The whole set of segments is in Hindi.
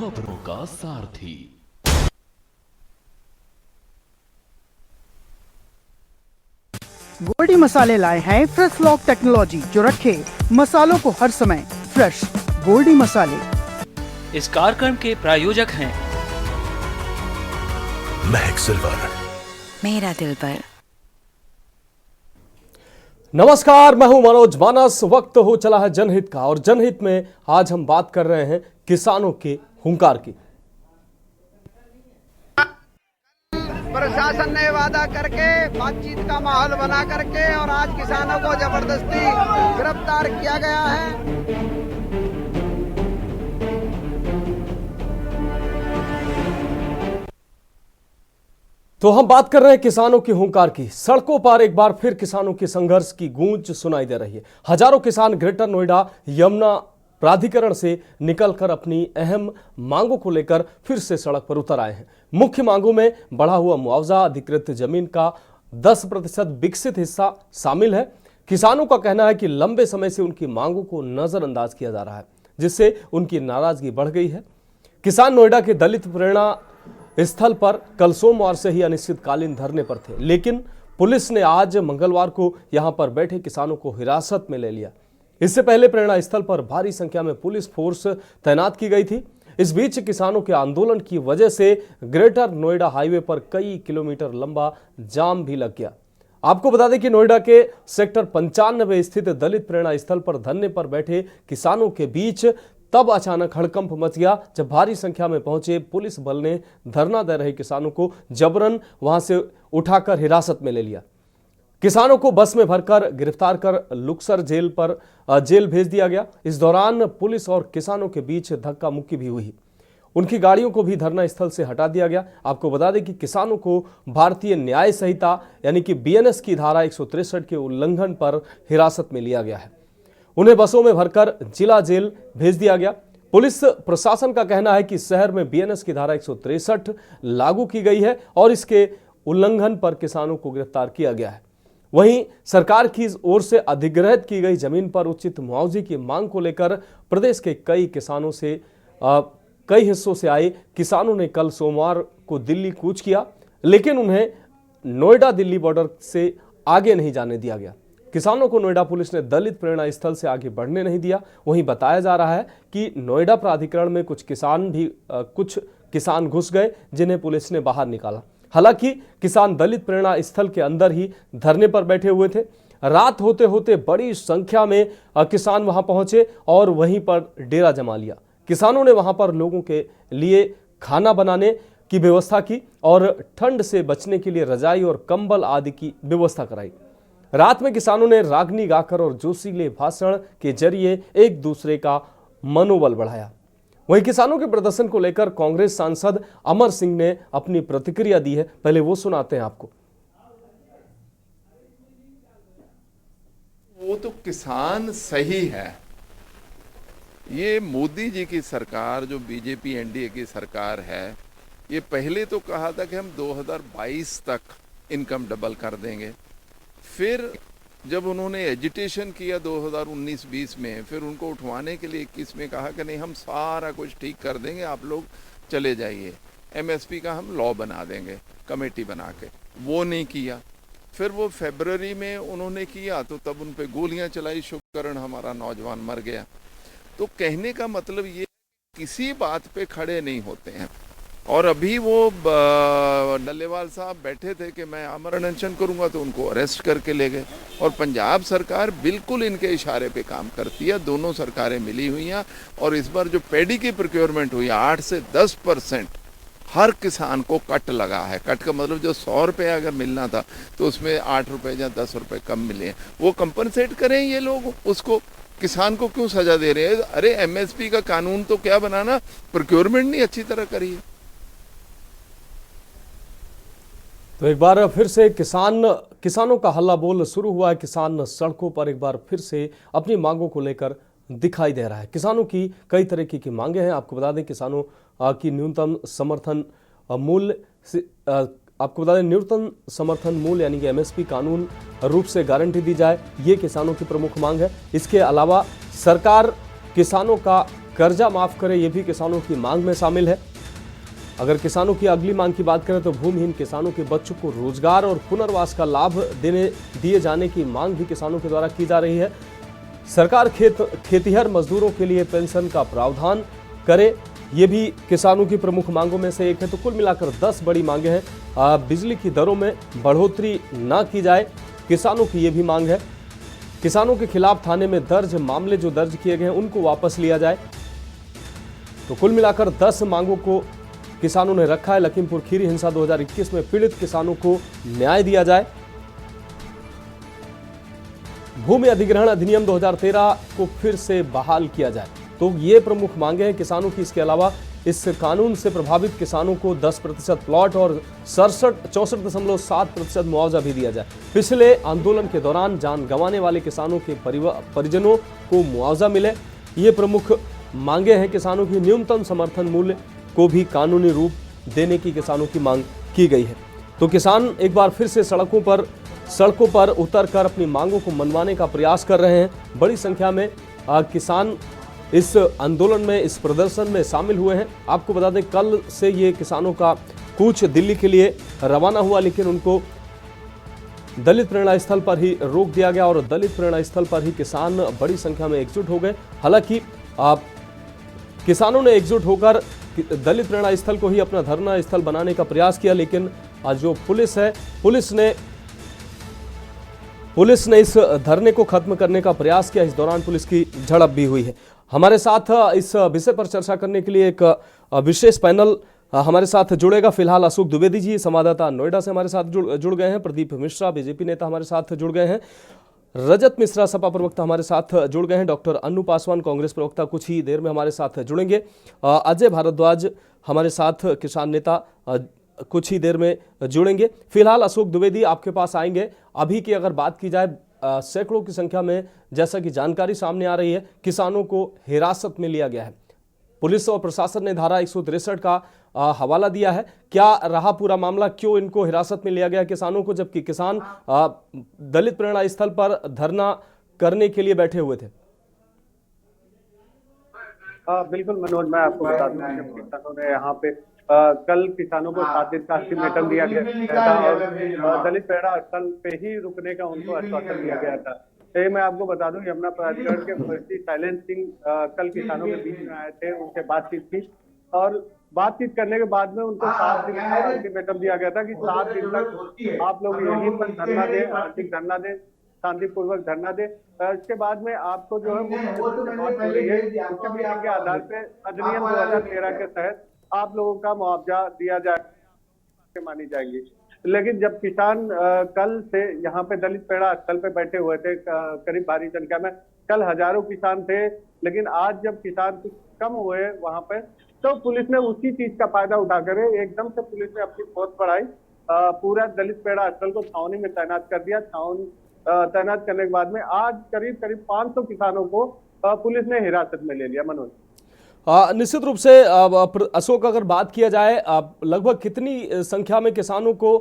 खबरों का सारथी। गोल्डी मसाले लाए हैं फ्रेश लॉक टेक्नोलॉजी जो रखे मसालों को हर समय फ्रेश। गोल्डी मसाले। इस कार्यक्रम के प्रायोजक हैं महक सिल्वर, मेरा दिल पर। नमस्कार, मैं हूं मनोज मानस। वक्त हो चला है जनहित का और जनहित में आज हम बात कर रहे हैं किसानों के हुंकार की। प्रशासन ने वादा करके बातचीत का माहौल बना करके और आज किसानों को जबरदस्ती गिरफ्तार किया गया है। तो हम बात कर रहे हैं किसानों की हुंकार की। सड़कों पर एक बार फिर किसानों की संघर्ष की गूंज सुनाई दे रही है। हजारों किसान ग्रेटर नोएडा यमुना प्राधिकरण से निकलकर अपनी अहम मांगों को लेकर फिर से सड़क पर उतर आए हैं। मुख्य मांगों में बढ़ा हुआ मुआवजा, अधिकृत जमीन का 10% विकसित हिस्सा शामिल है। किसानों का कहना है कि लंबे समय से उनकी मांगों को नजरअंदाज किया जा रहा है, जिससे उनकी नाराजगी बढ़ गई है। किसान नोएडा के दलित प्रेरणा स्थल पर कल सोमवार से ही अनिश्चितकालीन धरने पर थे, लेकिन पुलिस ने आज मंगलवार को यहां पर बैठे किसानों को हिरासत में ले लिया। इससे पहले प्रेरणा स्थल पर भारी संख्या में पुलिस फोर्स तैनात की गई थी। इस बीच किसानों के आंदोलन की वजह से ग्रेटर नोएडा हाईवे पर कई किलोमीटर लंबा जाम भी लग गया। आपको बता दें कि नोएडा के सेक्टर 95 स्थित दलित प्रेरणा स्थल पर धरने पर बैठे किसानों के बीच तब अचानक हड़कंप मच गया जब भारी संख्या में पहुंचे पुलिस बल ने धरना दे रहे किसानों को जबरन वहां से उठाकर हिरासत में ले लिया। किसानों को बस में भरकर गिरफ्तार कर लुक्सर जेल भेज दिया गया। इस दौरान पुलिस और किसानों के बीच धक्का मुक्की भी हुई। उनकी गाड़ियों को भी धरना स्थल से हटा दिया गया। आपको बता दें कि किसानों को भारतीय न्याय संहिता यानी कि BNS की धारा 163 के उल्लंघन पर हिरासत में लिया गया है। उन्हें बसों में भरकर जिला जेल भेज दिया गया। पुलिस प्रशासन का कहना है कि शहर में BNS की धारा 163 लागू की गई है और इसके उल्लंघन पर किसानों को गिरफ्तार किया गया है। वहीं सरकार की ओर से अधिग्रहित की गई जमीन पर उचित मुआवजे की मांग को लेकर प्रदेश के कई हिस्सों से आए किसानों ने कल सोमवार को दिल्ली कूच किया, लेकिन उन्हें नोएडा दिल्ली बॉर्डर से आगे नहीं जाने दिया गया। किसानों को नोएडा पुलिस ने दलित प्रेरणा स्थल से आगे बढ़ने नहीं दिया। वहीं बताया जा रहा है कि नोएडा प्राधिकरण में कुछ किसान घुस गए, जिन्हें पुलिस ने बाहर निकाला। हालांकि किसान दलित प्रेरणा स्थल के अंदर ही धरने पर बैठे हुए थे। रात होते होते बड़ी संख्या में किसान वहां पहुंचे और वहीं पर डेरा जमा लिया। किसानों ने वहां पर लोगों के लिए खाना बनाने की व्यवस्था की और ठंड से बचने के लिए रजाई और कंबल आदि की व्यवस्था कराई। रात में किसानों ने रागनी गाकर और जोशीले भाषण के जरिए एक दूसरे का मनोबल बढ़ाया। वहीं किसानों के प्रदर्शन को लेकर कांग्रेस सांसद अमर सिंह ने अपनी प्रतिक्रिया दी है। पहले वो सुनाते हैं आपको। वो तो किसान सही है। ये मोदी जी की सरकार, जो बीजेपी NDA की सरकार है, ये पहले तो कहा था कि हम 2022 तक इनकम डबल कर देंगे। फिर जब उन्होंने एजिटेशन किया 2019-20 में, फिर उनको उठवाने के लिए 21 में कहा कि नहीं, हम सारा कुछ ठीक कर देंगे, आप लोग चले जाइए, MSP का हम लॉ बना देंगे कमेटी बना के। वो नहीं किया। फिर वो फरवरी में उन्होंने किया तो तब उन पे गोलियां चलाई, शुक्रण हमारा नौजवान मर गया। तो कहने का मतलब ये किसी बात पे खड़े नहीं होते हैं। और अभी वो डल्लेवाल साहब बैठे थे कि मैं आमरण अनशन करूंगा, तो उनको अरेस्ट करके ले गए। और पंजाब सरकार बिल्कुल इनके इशारे पे काम करती है। दोनों सरकारें मिली हुई हैं और इस बार जो पैडी की प्रोक्योरमेंट हुई है 8 से 10% हर किसान को कट लगा है। कट का मतलब जो 100 रुपये अगर मिलना था तो उसमें 8 रुपये या 10 रुपये कम मिले हैं। वो कंपनसेट करें ये लोग उसको। किसान को क्यों सजा दे रहे हैं? अरे MSP का कानून तो क्या बनाना, प्रोक्योरमेंट नहीं अच्छी तरह करी है। तो एक बार फिर से किसानों का हल्ला बोल शुरू हुआ है। किसान सड़कों पर एक बार फिर से अपनी मांगों को लेकर दिखाई दे रहा है। किसानों की कई तरह की मांगे हैं। आपको बता दें किसानों की न्यूनतम समर्थन मूल्य यानी कि MSP कानून रूप से गारंटी दी जाए, ये किसानों की प्रमुख मांग है। इसके अलावा सरकार किसानों का कर्जा माफ करे, ये भी किसानों की मांग में शामिल है। अगर किसानों की अगली मांग की बात करें तो भूमिहीन किसानों के बच्चों को रोजगार और पुनर्वास का लाभ दिए जाने की मांग भी किसानों के द्वारा की जा रही है। सरकार खेतिहर मजदूरों के लिए पेंशन का प्रावधान करे, ये भी किसानों की प्रमुख मांगों में से एक है। तो कुल मिलाकर 10 बड़ी मांगे हैं। बिजली की दरों में बढ़ोतरी ना की जाए, किसानों की ये भी मांग है। किसानों के खिलाफ थाने में दर्ज मामले जो दर्ज किए गए हैं उनको वापस लिया जाए। तो कुल मिलाकर 10 मांगों को किसानों ने रखा है। लखीमपुर खीरी हिंसा 2021 में पीड़ित किसानों को न्याय दिया जाए। भूमि अधिग्रहण अधिनियम 2013 को फिर से बहाल किया जाए। तो ये प्रमुख मांगे हैं किसानों की। इसके अलावा इस कानून से प्रभावित किसानों को 10% प्लॉट और 64.7% मुआवजा भी दिया जाए। पिछले आंदोलन के दौरान जान गंवाने वाले किसानों के परिजनों को मुआवजा मिले, ये प्रमुख मांगे हैं किसानों की। न्यूनतम समर्थन मूल्य को भी कानूनी रूप देने की किसानों की मांग की गई है। तो किसान एक बार फिर से सड़कों पर उतरकर अपनी मांगों को मनवाने का प्रयास कर रहे हैं। बड़ी संख्या में किसान इस आंदोलन में, इस प्रदर्शन में शामिल हुए हैं। आपको बता दें कल से ये किसानों का कूच दिल्ली के लिए रवाना हुआ, लेकिन उनको दलित प्रेरणा स्थल पर ही रोक दिया गया और दलित प्रेरणा स्थल पर ही किसान बड़ी संख्या में एकजुट हो गए। हालांकि किसानों ने एकजुट होकर दलित प्रेरणा स्थल को ही अपना धरना स्थल बनाने का प्रयास किया, लेकिन जो पुलिस है, पुलिस ने इस धरने को खत्म करने का प्रयास किया। इस दौरान पुलिस की झड़प भी हुई है। हमारे साथ इस विषय पर चर्चा करने के लिए एक विशेष पैनल हमारे साथ जुड़ेगा। फिलहाल अशोक द्विवेदी जी संवाददाता नोएडा से हमारे साथ जुड़ गए हैं। प्रदीप मिश्रा बीजेपी नेता हमारे साथ जुड़ गए हैं। रजत मिश्रा सपा प्रवक्ता हमारे साथ जुड़ गए हैं। डॉक्टर अन्नू पासवान कांग्रेस प्रवक्ता कुछ ही देर में हमारे साथ जुड़ेंगे। अजय भारद्वाज हमारे साथ किसान नेता कुछ ही देर में जुड़ेंगे। फिलहाल अशोक द्विवेदी आपके पास आएंगे। अभी की अगर बात की जाए, सैकड़ों की संख्या में जैसा कि जानकारी सामने आ रही है, किसानों को हिरासत में लिया गया है। पुलिस और प्रशासन ने धारा 163 का हवाला दिया है। क्या रहा पूरा मामला, क्यों इनको हिरासत में लिया गया किसानों को, जबकि किसान दलित प्रेरणा स्थल पर धरना करने के लिए बैठे हुए थे? बिल्कुल मनोज, मैं आपको बता दूं कि किसानों ने यहाँ पे कल किसानों को 7 दिन का अल्टीमेटम दिया गया था और दलित प्रेरणा स्थल पे ही रुकने का उनको आश्वासन दिया गया था। ये मैं आपको बता दूं, यमुना प्राधिकरण के मंत्री शैलेंद्र सिंह कल किसानों के बीच में आए थे, उनसे बातचीत की और बातचीत करने के बाद में उनको 7 दिन का अल्टीमेटम दिया गया था कि 7 दिन तक आप लोग यहीं पर धरना दें, आर्थिक धरना दें, शांतिपूर्वक धरना दे। इसके बाद में आपको जो है बात हो रही है, के आधार पे अधिनियम 2013 के तहत आप लोगों का मुआवजा दिया जाए मानी जाएगी। लेकिन जब किसान कल से यहाँ पे दलित प्रेरणा स्थल पे बैठे हुए थे, करीब भारी संख्या में, कल हजारों किसान थे, लेकिन आज जब किसान कुछ कम हुए वहां पे, तो पुलिस ने उसी चीज का फायदा उठाकर एकदम से पुलिस ने अपनी फोर्स बढ़ाई, पूरा दलित प्रेरणा स्थल को छावनी में तैनात कर दिया। तैनात करने के बाद में आज करीब 500 किसानों को पुलिस ने हिरासत में ले लिया। मनोज, निश्चित रूप से अशोक, अगर बात किया जाए लगभग कितनी संख्या में किसानों को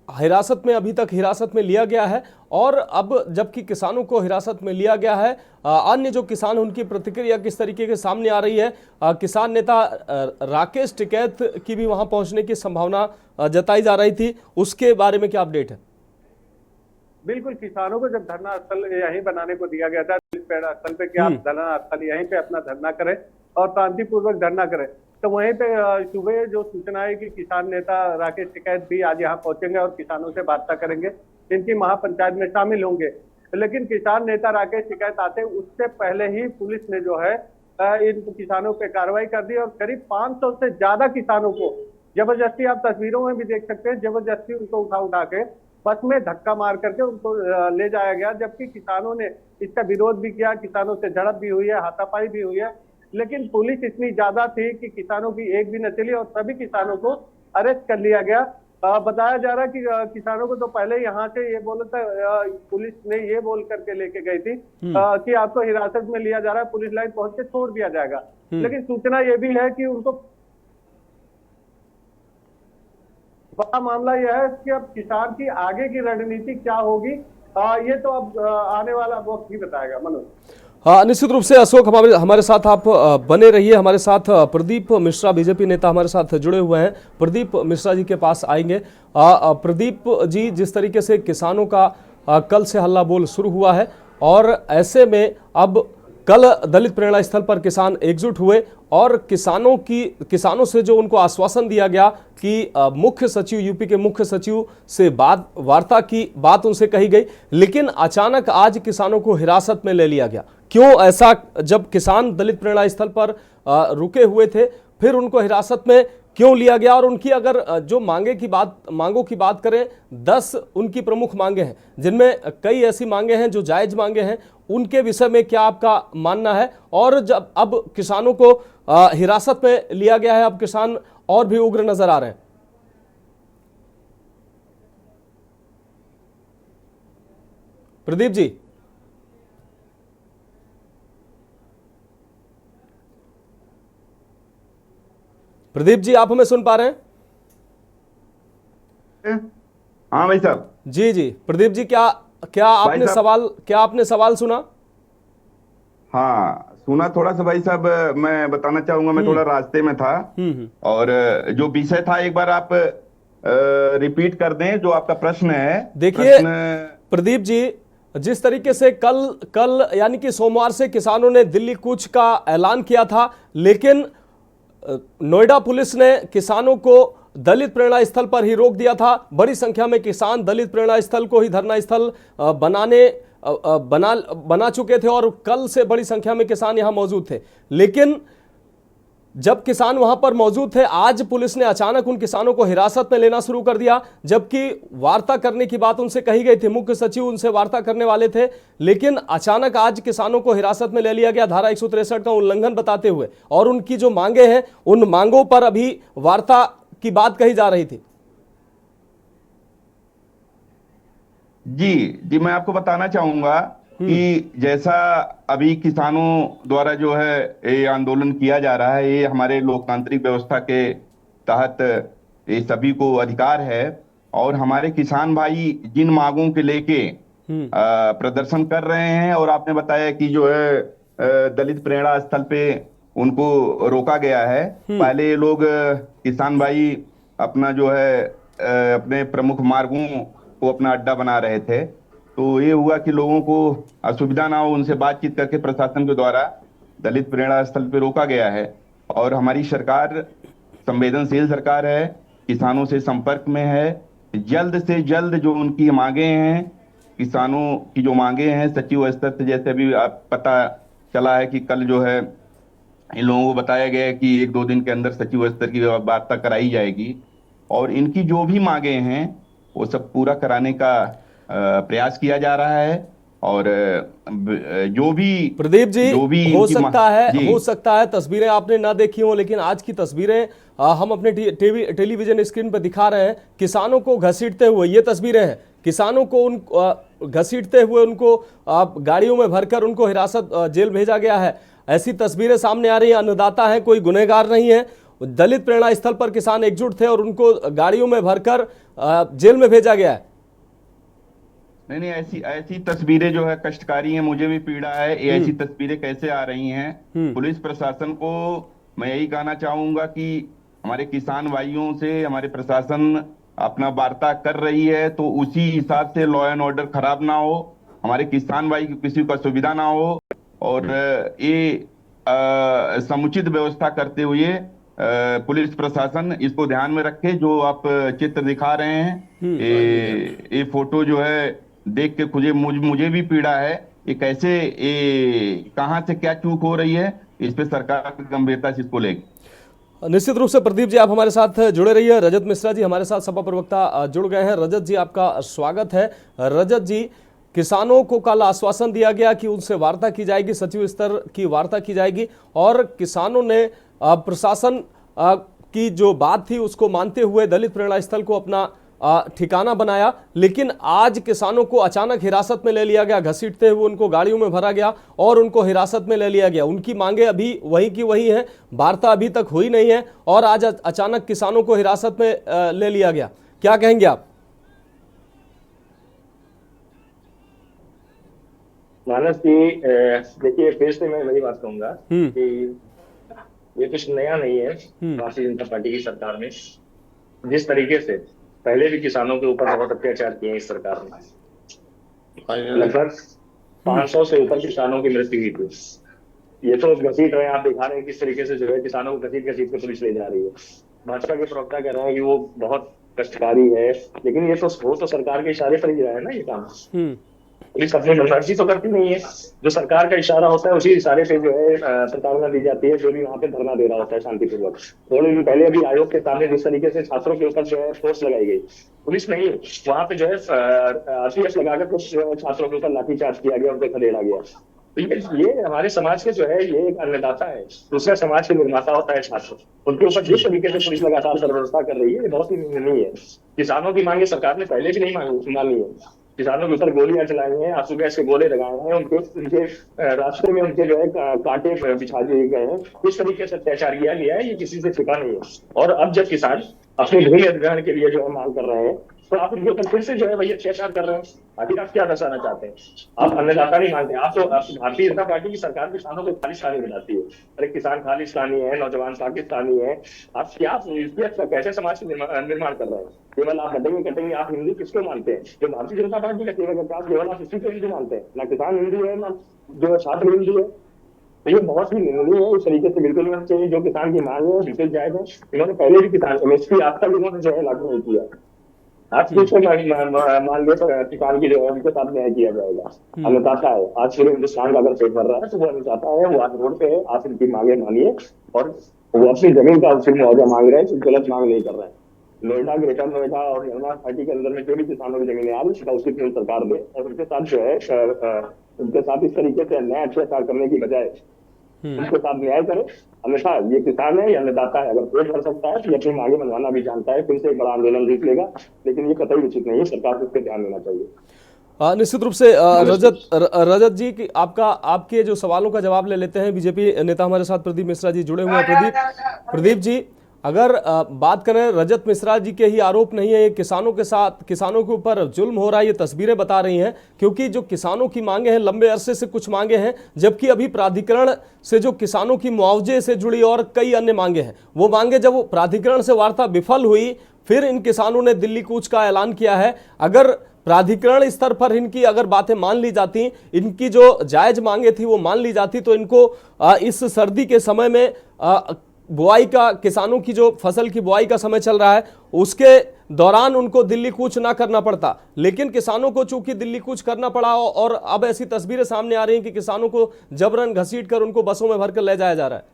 हिरासत में अभी तक हिरासत में लिया गया है, और अब जबकि किसानों को हिरासत में लिया गया है, अन्य जो किसान उनकी प्रतिक्रिया किस तरीके के सामने आ रही है? किसान नेता राकेश टिकैत की भी वहां पहुंचने की संभावना जताई जा रही थी, उसके बारे में क्या अपडेट है? बिल्कुल, किसानों को जब धरना स्थल यहीं बनाने को दिया गया था दलित प्रेरणा स्थल पे, कि आप धरना स्थल यहीं पे अपना धरना करें और शांतिपूर्वक धरना करें, तो वहीं पे सुबह जो सूचना है कि किसान नेता राकेश टिकैत भी आज यहाँ पहुंचेंगे और किसानों से वार्ता करेंगे, इनकी महापंचायत में शामिल होंगे। लेकिन किसान नेता राकेश टिकैत आते उससे पहले ही पुलिस ने जो है इन किसानों पे कार्रवाई कर दी और करीब 500 से ज्यादा किसानों को जबरदस्ती, आप तस्वीरों में भी देख सकते हैं, जबरदस्ती उनको उठा के बस में धक्का मार करके उनको ले जाया गया। जबकि किसानों ने इसका विरोध भी किया, किसानों से झड़प भी हुई है, हाथापाई भी हुई है, लेकिन पुलिस इतनी ज्यादा थी कि किसानों की एक भी न चली और सभी किसानों को अरेस्ट कर लिया गया। बताया जा रहा है कि किसानों को तो पहले यहाँ से ये बोला था, पुलिस ने ये बोल करके लेके गई थी कि आपको हिरासत में लिया जा रहा है, पुलिस लाइन पहुंच के छोड़ दिया जाएगा। लेकिन सूचना ये भी है कि उनको बड़ा मामला यह है कि अब किसान की आगे की रणनीति क्या होगी, ये तो अब आने वाला वक्त ही बताएगा। मनोज, हाँ, निश्चित रूप से अशोक हमारे साथ आप बने रहिए। हमारे साथ प्रदीप मिश्रा बीजेपी नेता हमारे साथ जुड़े हुए हैं। प्रदीप मिश्रा जी के पास आएंगे। प्रदीप जी, जिस तरीके से किसानों का कल से हल्ला बोल शुरू हुआ है और ऐसे में अब कल दलित प्रेरणा स्थल पर किसान एकजुट हुए और किसानों से जो उनको आश्वासन दिया गया कि मुख्य सचिव, यूपी के मुख्य सचिव से वार्ता की बात उनसे कही गई, लेकिन अचानक आज किसानों को हिरासत में ले लिया गया। क्यों ऐसा? जब किसान दलित प्रेरणा स्थल पर रुके हुए थे, फिर उनको हिरासत में क्यों लिया गया? और उनकी अगर जो मांगों की बात करें, 10 उनकी प्रमुख मांगे हैं, जिनमें कई ऐसी मांगे हैं जो जायज मांगे हैं। उनके विषय में क्या आपका मानना है? और जब अब किसानों को हिरासत में लिया गया है, अब किसान और भी उग्र नजर आ रहे हैं। प्रदीप जी, आप हमें सुन पा रहे हैं? हाँ भाई साहब। जी प्रदीप जी, क्या आपने सवाल सुना? हाँ सुना थोड़ा सा भाई साहब। मैं बताना चाहूंगा, मैं थोड़ा रास्ते में था और जो विषय था एक बार आप रिपीट कर दें जो आपका प्रश्न है। देखिए प्रदीप जी, जिस तरीके से कल यानी कि सोमवार से किसानों ने दिल्ली कूच का ऐलान किया था, लेकिन नोएडा पुलिस ने किसानों को दलित प्रेरणा स्थल पर ही रोक दिया था। बड़ी संख्या में किसान दलित प्रेरणा स्थल को ही धरना स्थल बना चुके थे और कल से बड़ी संख्या में किसान यहां मौजूद थे। लेकिन जब किसान वहां पर मौजूद थे, आज पुलिस ने अचानक उन किसानों को हिरासत में लेना शुरू कर दिया, जबकि वार्ता करने की बात उनसे कही गई थी। मुख्य सचिव उनसे वार्ता करने वाले थे, लेकिन अचानक आज किसानों को हिरासत में ले लिया गया धारा 163 का उल्लंघन बताते हुए। और उनकी जो मांगे हैं, उन मांगों पर अभी वार्ता की बात कही जा रही थी। जी, मैं आपको बताना चाहूंगा कि जैसा अभी किसानों द्वारा जो है ये आंदोलन किया जा रहा है, ये हमारे लोकतांत्रिक व्यवस्था के तहत ये सभी को अधिकार है। और हमारे किसान भाई जिन मांगों के लेके प्रदर्शन कर रहे हैं, और आपने बताया कि जो है दलित प्रेरणा स्थल पे उनको रोका गया है। पहले ये लोग किसान भाई अपना जो है अपने प्रमुख मार्गों को अपना अड्डा बना रहे थे, तो ये हुआ कि लोगों को असुविधा ना हो, उनसे बातचीत करके प्रशासन के द्वारा दलित प्रेरणा स्थल पे रोका गया है। और हमारी सरकार संवेदनशील सरकार है, किसानों से संपर्क में है। जल्द से जल्द जो उनकी मांगे हैं, किसानों की जो मांगे हैं सचिव स्तर से, जैसे अभी आप पता चला है कि कल जो है इन लोगों को बताया गया है कि 1-2 दिन के अंदर सचिव स्तर की वार्ता कराई जाएगी और इनकी जो भी मांगे हैं वो सब पूरा कराने का प्रयास किया जा रहा है। और जो भी प्रदीप जी, हो सकता है तस्वीरें आपने ना देखी हो, लेकिन आज की तस्वीरें हम अपने टेलीविजन स्क्रीन पर दिखा रहे हैं। किसानों को घसीटते हुए ये तस्वीरें हैं। किसानों को घसीटते हुए उनको गाड़ियों में भरकर उनको हिरासत जेल भेजा गया है। ऐसी तस्वीरें सामने आ रही हैं। अन्नदाता है, कोई गुनहगार नहीं है। दलित प्रेरणा स्थल पर किसान एकजुट थे और उनको गाड़ियों में भरकर जेल में भेजा गया है। नहीं, ऐसी तस्वीरें जो है कष्टकारी हैं, मुझे भी पीड़ा है। ये ऐसी तस्वीरें कैसे आ रही हैं? पुलिस प्रशासन को मैं यही कहना चाहूंगा कि हमारे किसान भाइयों से हमारे प्रशासन अपना वार्ता कर रही है, तो उसी हिसाब से लॉ एंड ऑर्डर खराब ना हो, हमारे किसान भाई की किसी को असुविधा ना हो, और ये समुचित व्यवस्था करते हुए पुलिस प्रशासन इसको ध्यान में रखे। जो आप चित्र दिखा रहे हैं, ये फोटो जो है देख के मुझे भी पीड़ा है। ये कैसे, ये कहां से क्या चूक हो रही है, इस पे सरकार गंभीरता से इसको लेगी। निश्चित रूप से प्रदीप जी, आप हमारे साथ जुड़े रहिए। रजत मिश्रा जी हमारे साथ सपा प्रवक्ता जुड़ गए हैं। रजत जी, आपका स्वागत है। रजत जी, किसानों को कल आश्वासन दिया गया कि उनसे वार्ता की जाएगी, सचिव स्तर की वार्ता की जाएगी, और किसानों ने प्रशासन की जो बात थी उसको मानते हुए दलित प्रेरणा स्थल को अपना ठिकाना बनाया। लेकिन आज किसानों को अचानक हिरासत में ले लिया गया, घसीटते हुए उनको गाड़ियों में भरा गया और उनको हिरासत में ले लिया गया। उनकी मांगे अभी वही की वही हैं, वार्ता अभी तक हुई नहीं है और आज अचानक किसानों को हिरासत में ले लिया गया। क्या कहेंगे आप? मानस जी, देखिए फिर से मैं वही बात कहूंगा कि ये कुछ नया नहीं है भारतीय जनता पार्टी की सरकार में। जिस तरीके से पहले भी किसानों के ऊपर बहुत अत्याचार किए इस सरकार ने, लगभग 500 से ऊपर किसानों की मृत्यु हुई थी। ये तो घसीट रहे हैं, आप दिखा रहे हैं किस तरीके से जो है किसानों को घसीट घसीट के पुलिस ले जा रही है। भाजपा के प्रवक्ता कह रहे हैं कि वो बहुत कष्टकारी है, लेकिन ये तो वो तो सरकार के इशारे पर ही रहा है ना ये काम। पुलिस अपनी मनमर्जी तो करती नहीं है, जो सरकार का इशारा होता है उसी इशारे पे जो है प्रताड़ना दी जाती है। जो भी वहाँ पे धरना दे रहा होता है शांतिपूर्वक। थोड़े दिन पहले अभी आयोग के सामने जिस तरीके से छात्रों के ऊपर जो है फोर्स लगाई गई, पुलिस नहीं, वहाँ पे जो है RCS लगाकर कुछ छात्रों के ऊपर लाठीचार्ज किया गया, उनको खदेड़ा गया। तो ये हमारे समाज के जो है ये एक अन्नदाता है, दूसरे समाज के निर्माता होता है छात्र। उनके ऊपर जिस तरीके से पुलिस लगातार बर्बरता कर रही है, ये बहुत ही निंदनीय है। किसानों की मांगे सरकार ने पहले भी नहीं मानी है। किसानों के ऊपर गोलियां चलाई हैं, आंसू गैस के गोले लगाए हैं, उनके रास्ते में उनके जो है कांटे बिछा दिए गए हैं। इस तरीके से अत्याचार किया गया है, ये किसी से छिपा नहीं है। और अब जब किसान अपनी भूमि अधिग्रहण के लिए जो है मांग कर रहे हैं, तो आप उनके ऊपर फिर से जो है वही अत्याचार कर रहे हैं। आखिर आप क्या दर्शाना चाहते हैं? आप अन्नदाता नहीं मानते, आप तो भारतीय जनता पार्टी की सरकार किसानों को खालिस्तानी बनाती है। अरे किसान खालिस्तानी है, नौजवान पाकिस्तानी है। आप क्या कैसे समाज का निर्माण कर रहे हैं? केवल आप कटेंगे आप हिंदू किसको मानते हैं? जो भारतीय जनता पार्टी का केवल आप इसी को हिंदू मानते हैं। ना किसान हिंदू है, ना जो छात्र हिंदू है। तो ये बहुत ही निंदनीय है। इस तरीके से बिल्कुल नहीं होना चाहिए। जो किसान की मांग है बिल्कुल जायज है। इन्होंने पहले भी किसान MSP आज तक इन्होंने जो है लागू नहीं किया। आज कुछ मान लो किसान की जो है उनके साथ न्याय किया जाएगा। अन्नदाता है, आज पूरे हिंदुस्तान का अगर पेट भर रहा है तो वो अन्नदाता है, वो आज रोड पे है। आप इनकी मांगे मानिए और वो अपनी जमीन का उससे मुआवजा मांग रहे हैं, गलत मांग नहीं कर रहे हैं। नोएडा, ग्रेटर नोएडा और यमुना घाटी के अंदर में जो भी किसानों की जमीनें आ रही उसका उसी सरकार दे और उनके साथ जो है उनके साथ इस तरीके से अन्याय अत्याचार करने की बजाय उनके साथ न्याय करे। अन्यथा ये किसान है, ये अन्नदाता है, अगर पेट भर सकता है तो ये अपनी मांगे मनवाना भी जानता है। फिर से एक बड़ा आंदोलन जीत लेगा, लेकिन ये कतई उचित नहीं है। सरकार को इस पर ध्यान देना चाहिए। निश्चित रूप से रजत जी की आपके जो सवालों का जवाब ले लेते हैं। बीजेपी नेता हमारे साथ प्रदीप मिश्रा जी जुड़े हुए हैं। प्रदीप जी, अगर बात करें, रजत मिश्रा जी के ही आरोप नहीं है, किसानों के साथ किसानों के ऊपर जुल्म हो रहा है, ये तस्वीरें बता रही हैं। क्योंकि जो किसानों की मांगे हैं लंबे अरसे से कुछ मांगे हैं, जबकि अभी प्राधिकरण से जो किसानों की मुआवजे से जुड़ी और कई अन्य मांगे हैं, वो मांगे जब वो प्राधिकरण से वार्ता विफल हुई, फिर इन किसानों ने दिल्ली कूच का ऐलान किया है। अगर प्राधिकरण स्तर पर इनकी अगर बातें मान ली जाती, इनकी जो जायज मांगे थी वो मान ली जाती, तो इनको इस सर्दी के समय में बुआई का, किसानों की जो फसल की बुआई का समय चल रहा है उसके दौरान उनको दिल्ली कूच ना करना पड़ता। लेकिन किसानों को चूंकि दिल्ली कूच करना पड़ा और अब ऐसी तस्वीरें सामने आ रही हैं कि किसानों को जबरन घसीट कर उनको बसों में भरकर ले जाया जा रहा है।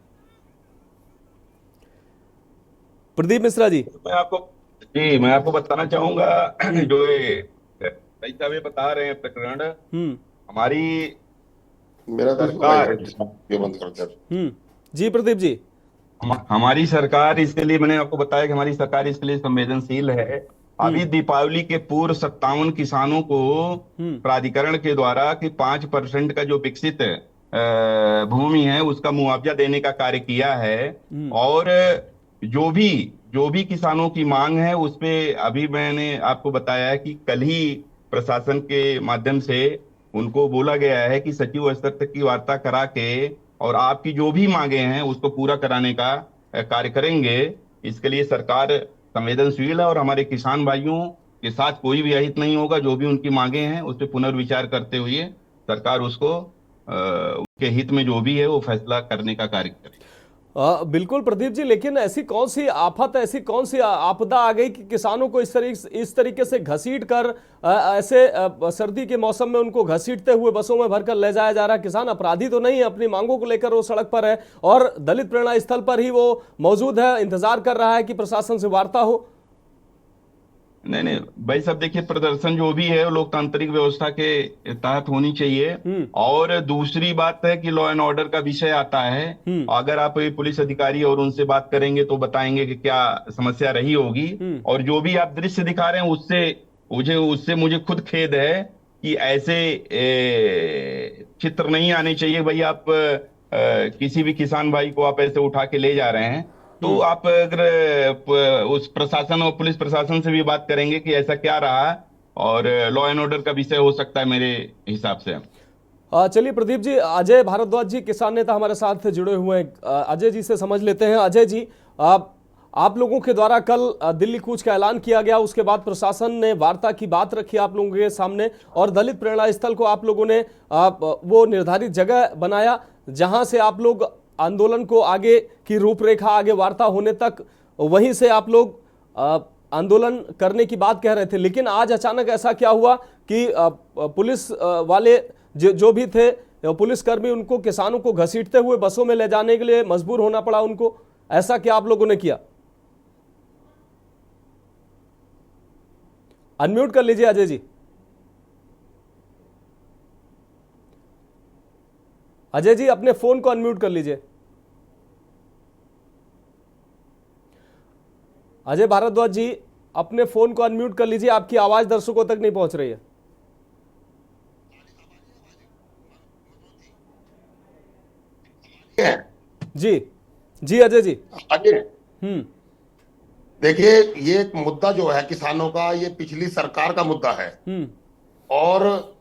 प्रदीप मिश्रा जी, मैं आपको बताना चाहूंगा जो ये बता रहे हैं प्रकरण, हमारी सरकार जी प्रदीप जी, हमारी सरकार इसके लिए, मैंने आपको बताया कि हमारी सरकार इसके लिए संवेदनशील है। अभी दीपावली के पूर्व 57 किसानों को प्राधिकरण के द्वारा कि 5% का जो विकसित भूमि है उसका मुआवजा देने का कार्य किया है। और जो भी किसानों की मांग है उस पे अभी मैंने आपको बताया है कि कल ही प्रशासन के माध्यम से उनको बोला गया है कि सचिव स्तर तक की वार्ता करा के और आपकी जो भी मांगे हैं उसको पूरा कराने का कार्य करेंगे। इसके लिए सरकार संवेदनशील है और हमारे किसान भाइयों के साथ कोई भी अहित नहीं होगा। जो भी उनकी मांगे हैं उस पर पुनर्विचार करते हुए सरकार उसको उनके हित में जो भी है वो फैसला करने का कार्य करेगी। बिल्कुल प्रदीप जी, लेकिन ऐसी कौन सी आफत, ऐसी कौन सी आपदा आ गई कि किसानों को इस तरीके से घसीट कर ऐसे सर्दी के मौसम में उनको घसीटते हुए बसों में भरकर ले जाया जा रहा है? किसान अपराधी तो नहीं है, अपनी मांगों को लेकर वो सड़क पर है और दलित प्रेरणा स्थल पर ही वो मौजूद है, इंतजार कर रहा है कि प्रशासन से वार्ता हो। नहीं भाई साहब, देखिए प्रदर्शन जो भी है वो लोकतांत्रिक व्यवस्था के तहत होनी चाहिए। और दूसरी बात है कि लॉ एंड ऑर्डर का विषय आता है। अगर आप पुलिस अधिकारी और उनसे बात करेंगे तो बताएंगे कि क्या समस्या रही होगी। और जो भी आप दृश्य दिखा रहे हैं उससे मुझे खुद खेद है कि ऐसे चित्र नहीं आने चाहिए। भाई आप किसी भी किसान भाई को आप ऐसे उठा के ले जा रहे हैं तो आप अगर उस प्रशासन और पुलिस प्रशासन से भी बात करेंगे कि ऐसा क्या रहा और लॉ एंड ऑर्डर का विषय हो सकता है मेरे हिसाब से। चलिए प्रदीप जी, अजय भारद्वाज जी किसान नेता हमारे साथ जुड़े हुए हैं। अजय जी से समझ लेते हैं। अजय जी, आप लोगों के द्वारा कल दिल्ली कूच का ऐलान किया गया, उसके बाद प्रशासन ने वार्ता की बात रखी आप लोगों के सामने और दलित प्रेरणा स्थल को आप लोगों ने वो निर्धारित जगह बनाया जहां से आप लोग आंदोलन को आगे की रूपरेखा, आगे वार्ता होने तक वहीं से आप लोग आंदोलन करने की बात कह रहे थे। लेकिन आज अचानक ऐसा क्या हुआ कि पुलिस वाले जो भी थे, पुलिसकर्मी, उनको किसानों को घसीटते हुए बसों में ले जाने के लिए मजबूर होना पड़ा उनको? ऐसा क्या आप लोगों ने किया? अनम्यूट कर लीजिए अजय जी। अजय जी, अपने फोन को अनम्यूट कर लीजिए। अजय भारद्वाज जी, अपने फोन को अनम्यूट कर लीजिए, आपकी आवाज दर्शकों तक नहीं पहुंच रही है। जी जी अजय जी। देखिए, ये मुद्दा जो है किसानों का, ये पिछली सरकार का मुद्दा है और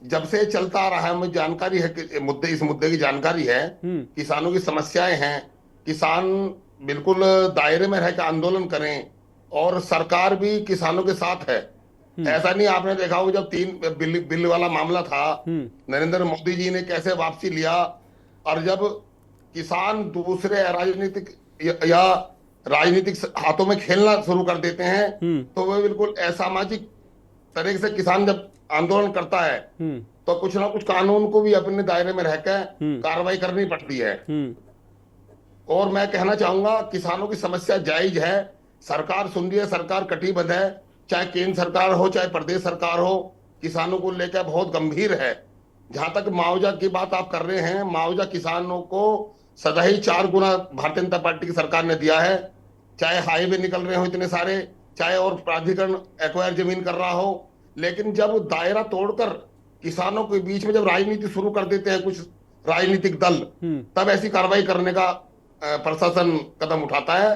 जब से चलता आ रहा है, मुझे जानकारी है कि इस मुद्दे की जानकारी है। किसानों की समस्याएं हैं, किसान बिल्कुल दायरे में रहकर आंदोलन करें और सरकार भी किसानों के साथ है। ऐसा नहीं, आपने देखा होगा जब 3 बिल वाला मामला था, नरेंद्र मोदी जी ने कैसे वापसी लिया, और जब किसान दूसरे राजनीतिक हाथों में खेलना शुरू कर देते हैं तो वह बिल्कुल असामाजिक तरीके से किसान जब आंदोलन करता है तो कुछ ना कुछ कानून को भी अपने दायरे में रहकर कार्रवाई करनी पड़ती है। और मैं कहना चाहूंगा, किसानों की समस्या जायज है, सरकार सुन रही है, सरकार कटिबद्ध है, चाहे केंद्र सरकार हो चाहे प्रदेश सरकार हो, किसानों को लेकर बहुत गंभीर है। जहां तक मुआवजा की बात आप कर रहे हैं, मुआवजा किसानों को सदा ही 4 गुना भारतीय जनता पार्टी की सरकार ने दिया है, चाहे हाईवे निकल रहे हो इतने सारे, चाहे और प्राधिकरण एक्वायर जमीन कर रहा हो। लेकिन जब दायरा तोड़कर किसानों के बीच में जब राजनीति शुरू कर देते हैं कुछ राजनीतिक दल, तब ऐसी कार्रवाई करने का प्रशासन कदम उठाता है।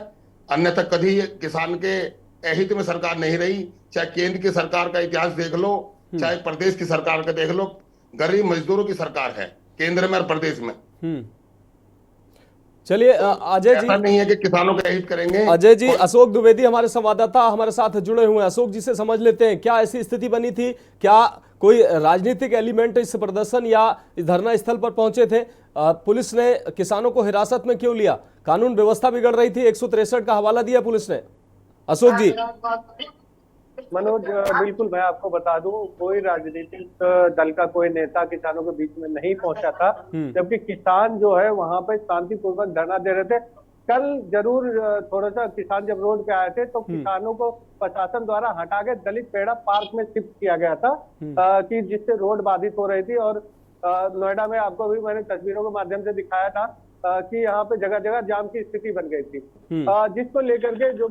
अन्यथा कभी किसान के अहित में सरकार नहीं रही। चाहे केंद्र की सरकार का इतिहास देख लो, चाहे प्रदेश की सरकार का देख लो, गरीब मजदूरों की सरकार है केंद्र में और प्रदेश में। चलिए अजय जी, ऐसा नहीं है कि किसानों का हित करेंगे। अजय जी, अशोक द्विवेदी हमारे संवाददाता हमारे साथ जुड़े हुए हैं। अशोक जी से समझ लेते हैं, क्या ऐसी स्थिति बनी थी? क्या कोई राजनीतिक एलिमेंट इस प्रदर्शन या इस धरना स्थल पर पहुंचे थे? पुलिस ने किसानों को हिरासत में क्यों लिया? कानून व्यवस्था बिगड़ रही थी, 163 का हवाला दिया पुलिस ने। अशोक जी। मनोज, बिल्कुल मैं आपको बता दूं, कोई राजनीतिक दल का कोई नेता किसानों के बीच में नहीं पहुंचा था, जबकि किसान जो है वहां पे शांतिपूर्वक धरना दे रहे थे। कल जरूर थोड़ा सा किसान जब रोड पे आए थे तो किसानों को प्रशासन द्वारा हटा के दलित पेड़ा पार्क में शिफ्ट किया गया था, कि जिससे रोड बाधित हो रही थी। और नोएडा में आपको भी मैंने तस्वीरों के माध्यम से दिखाया था कि यहाँ पे जगह जगह जाम की स्थिति बन गई थी, जिसको लेकर के जो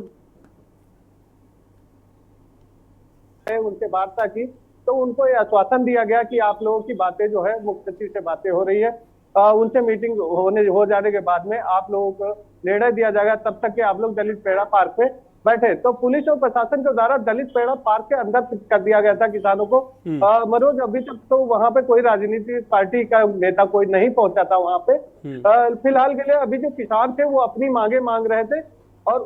उनसे वार्ता की तो उनको ये आश्वासन दिया गया कि आप लोगों की बातें जो है मुख्यमंत्री से बातें हो रही है, उनसे मीटिंग हो जाने के बाद में आप लोगों को निर्णय दिया जाएगा, तब तक कि आप लोग दलित पेड़ा पार्क पे बैठे। तो पुलिस और प्रशासन के द्वारा दलित पेड़ा पार्क के अंदर कर दिया गया था किसानों को। मनोज, अभी तक तो वहां पे कोई राजनीतिक पार्टी का नेता कोई नहीं पहुंचा था वहां पे। फिलहाल के लिए अभी जो किसान थे वो अपनी मांगे मांग रहे थे और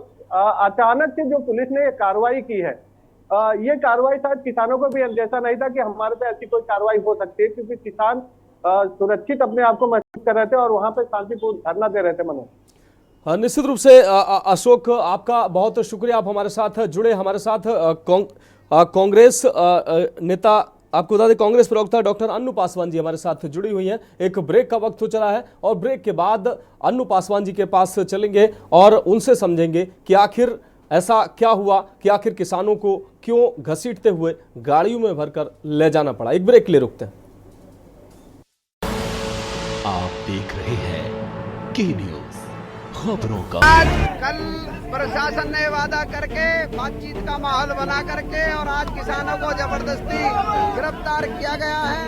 अचानक से जो पुलिस ने कार्रवाई की है, ये कार्रवाई शायद किसानों को भी अंदेशा नहीं था कि हमारे पे ऐसी कोई कार्रवाई हो सकती है, क्योंकि किसान सुरक्षित अपने आप को महसूस कर रहे थे और वहां पे शांतिपूर्ण धरना दे रहे थे। मनोज, निश्चित रूप से अशोक, आपका बहुत शुक्रिया, आप हमारे साथ जुड़े। हमारे साथ कांग्रेस नेता, आपको बता दें कांग्रेस प्रवक्ता डॉक्टर अन्नू पासवान जी हमारे साथ जुड़ी हुई हैं। एक ब्रेक का वक्त हो चला है और ब्रेक के बाद अन्नू पासवान जी के पास चलेंगे और उनसे समझेंगे कि आखिर ऐसा क्या हुआ कि आखिर किसानों को क्यों घसीटते हुए गाड़ियों में भरकर ले जाना पड़ा। एक ब्रेक ले रुकते हैं। आप देख रहे हैं की न्यूज, खबरों का। आज कल प्रशासन ने वादा करके बातचीत का माहौल बना करके और आज किसानों को जबरदस्ती गिरफ्तार किया गया है।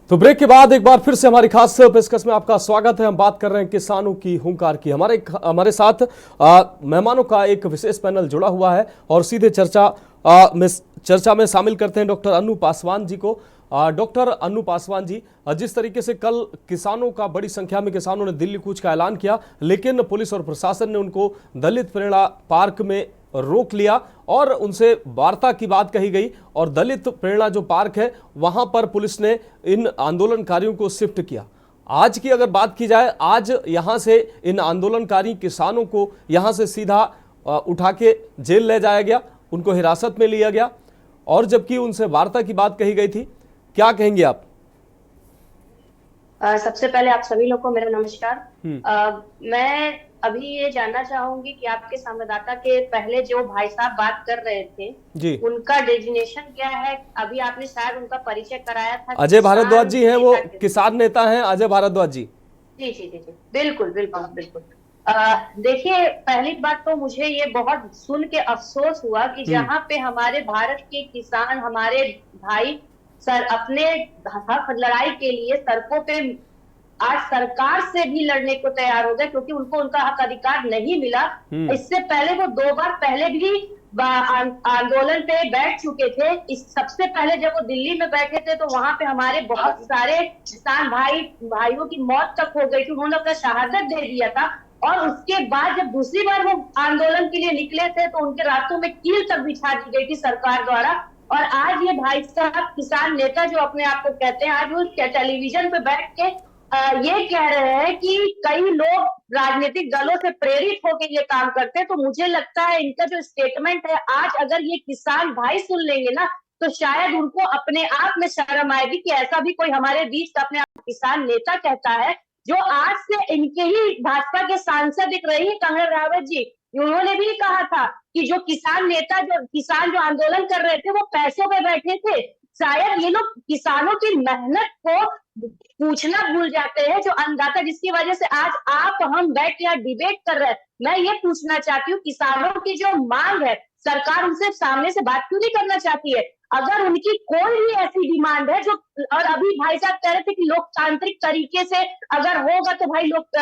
तो ब्रेक के बाद एक बार फिर से हमारी खास पेशकश में आपका स्वागत है। हम बात कर रहे हैं किसानों की हुंकार की। हमारे साथ मेहमानों का एक विशेष पैनल जुड़ा हुआ है और सीधे चर्चा में शामिल करते हैं डॉक्टर अनु पासवान जी को। डॉक्टर अनु पासवान जी, जिस तरीके से कल किसानों का बड़ी संख्या में किसानों ने दिल्ली कूच का ऐलान किया, लेकिन पुलिस और प्रशासन ने उनको दलित प्रेरणा पार्क में रोक लिया और उनसे वार्ता की बात कही गई और दलित प्रेरणा जो पार्क है वहां पर पुलिस ने इन आंदोलनकारियों को शिफ्ट किया। आज की अगर बात की जाए, आज यहां से इन आंदोलनकारी किसानों को यहां से सीधा उठा के जेल ले जाया गया, उनको हिरासत में लिया गया और जबकि उनसे वार्ता की बात कही गई थी। क्या कहेंगे आप? सबसे पहले आप सभी लोग को मेरा नमस्कार। मैं अभी ये जानना चाहूंगी कि आपके संवाददाता के पहले जो भाई साहब बात कर रहे थे जी, उनका डेजिग्नेशन क्या है? अभी आपने शायद उनका परिचय कराया था। अजय भारद्वाज जी हैं, वो किसान नेता हैं, अजय भारद्वाज जी। जी जी जी जी, बिल्कुल बिल्कुल बिल्कुल। देखिए, पहली बात तो मुझे ये बहुत सुन के अफसोस हुआ कि जहाँ पे हमारे भारत के किसान, हमारे भाई सर अपने हक लड़ाई के लिए सड़कों पे आज सरकार से भी लड़ने को तैयार हो गए क्योंकि उनको उनका हक अधिकार नहीं मिला। इससे पहले वो 2 बार पहले भी आंदोलन पे बैठ चुके थे। इस सबसे पहले जब वो दिल्ली में बैठे थे तो वहां पे हमारे बहुत सारे किसान भाइयों की मौत तक हो गई थी, उन्होंने अपना शहादत दे दिया था। और उसके बाद जब दूसरी बार वो आंदोलन के लिए निकले थे तो उनके रास्तों में कील तक बिछा दी गई थी सरकार द्वारा। और आज ये भाई साहब किसान नेता जो अपने आप को कहते हैं, आज वो टेलीविजन पे बैठ के ये कह रहे हैं कि कई लोग राजनीतिक दलों से प्रेरित होकर ये काम करते हैं। तो मुझे लगता है इनका जो स्टेटमेंट है आज अगर ये किसान भाई सुन लेंगे ना तो शायद उनको अपने आप में शर्म आएगी कि ऐसा भी कोई हमारे बीच अपने आप किसान नेता कहता है। जो आज से इनके ही भाजपा के सांसद दिख रही है कंगना रावत जी, उन्होंने भी कहा था कि जो किसान नेता जो आंदोलन कर रहे थे वो पैसों पे बैठे थे। शायद ये लोग किसानों की मेहनत को पूछना भूल जाते हैं, जो अन्नदाता जिसकी वजह से आज आप हम बैठ यहाँ डिबेट कर रहे हैं। मैं ये पूछना चाहती हूँ, किसानों की जो मांग है सरकार उनसे सामने से बात क्यों नहीं करना चाहती है? अगर उनकी कोई भी ऐसी डिमांड है जो, और अभी भाई साहब कह रहे थे कि लोकतांत्रिक तरीके से अगर होगा तो भाई लोग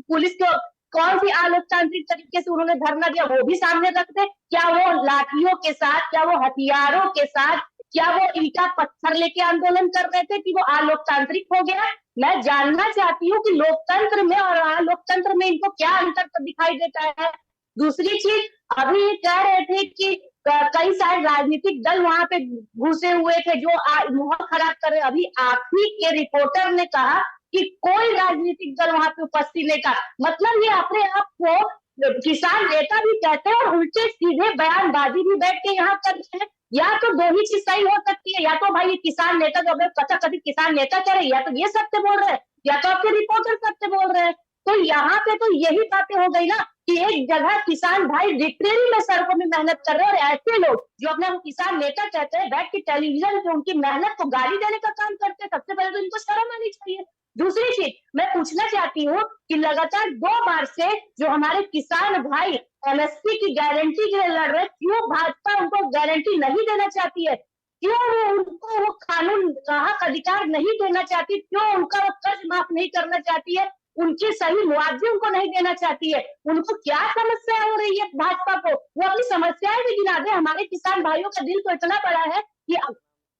पुलिस को कौन सी अलोकतांत्रिक तरीके से उन्होंने धरना दिया वो भी सामने रखते। क्या वो लाठियों के साथ, क्या वो हथियारों के साथ, क्या वो ईंटा पत्थर लेके आंदोलन कर रहे थे कि वो अलोकतांत्रिक हो गया? मैं जानना चाहती हूँ कि लोकतंत्र में और अलोकतंत्र में इनको क्या अंतर दिखाई देता है। दूसरी चीज, अभी ये कह रहे थे कि कई सारे राजनीतिक दल वहां पे घुसे हुए थे जो माहौल खराब कर रहे। अभी आप ही के रिपोर्टर ने कहा कि कोई राजनीतिक दल वहां पे उपस्थित नहीं था। मतलब ये अपने आप को किसान नेता भी कहते हैं और उल्टे सीधे बयानबाजी भी बैठ के यहाँ करते हैं। या तो दो ही चीज सही हो सकती है, या तो भाई ये किसान नेता जो अपने कथित किसान नेता कह रहे हैं, या तो ये सत्य बोल रहे हैं, या तो आपके रिपोर्टर सत्य बोल रहे हैं। तो यहाँ पे तो यही बातें हो गई ना कि एक जगह किसान भाई लिटरेरी में सड़कों में मेहनत कर रहे हैं और ऐसे लोग जो अपने किसान नेता कहते हैं बैठ के टेलीविजन पे उनकी मेहनत को गाली देने का काम करते हैं। सबसे पहले तो इनको शर्म आनी चाहिए। दूसरी चीज मैं पूछना चाहती हूँ कि लगातार 2 बार से जो हमारे किसान भाई एमएसपी की गारंटी के लिए लड़ रहे, क्यों भाजपा उनको गारंटी नहीं देना चाहती है? क्यों वो उनको वो कानून का हक अधिकार नहीं देना चाहती? क्यों उनका वो कर्ज माफ नहीं करना चाहती है? उनके सही मुआवजे उनको नहीं देना चाहती है? उनको क्या समस्या हो रही है भाजपा को? वो अपनी समस्याएं भी गिना दे। हमारे किसान भाइयों का दिल तो इतना बड़ा है कि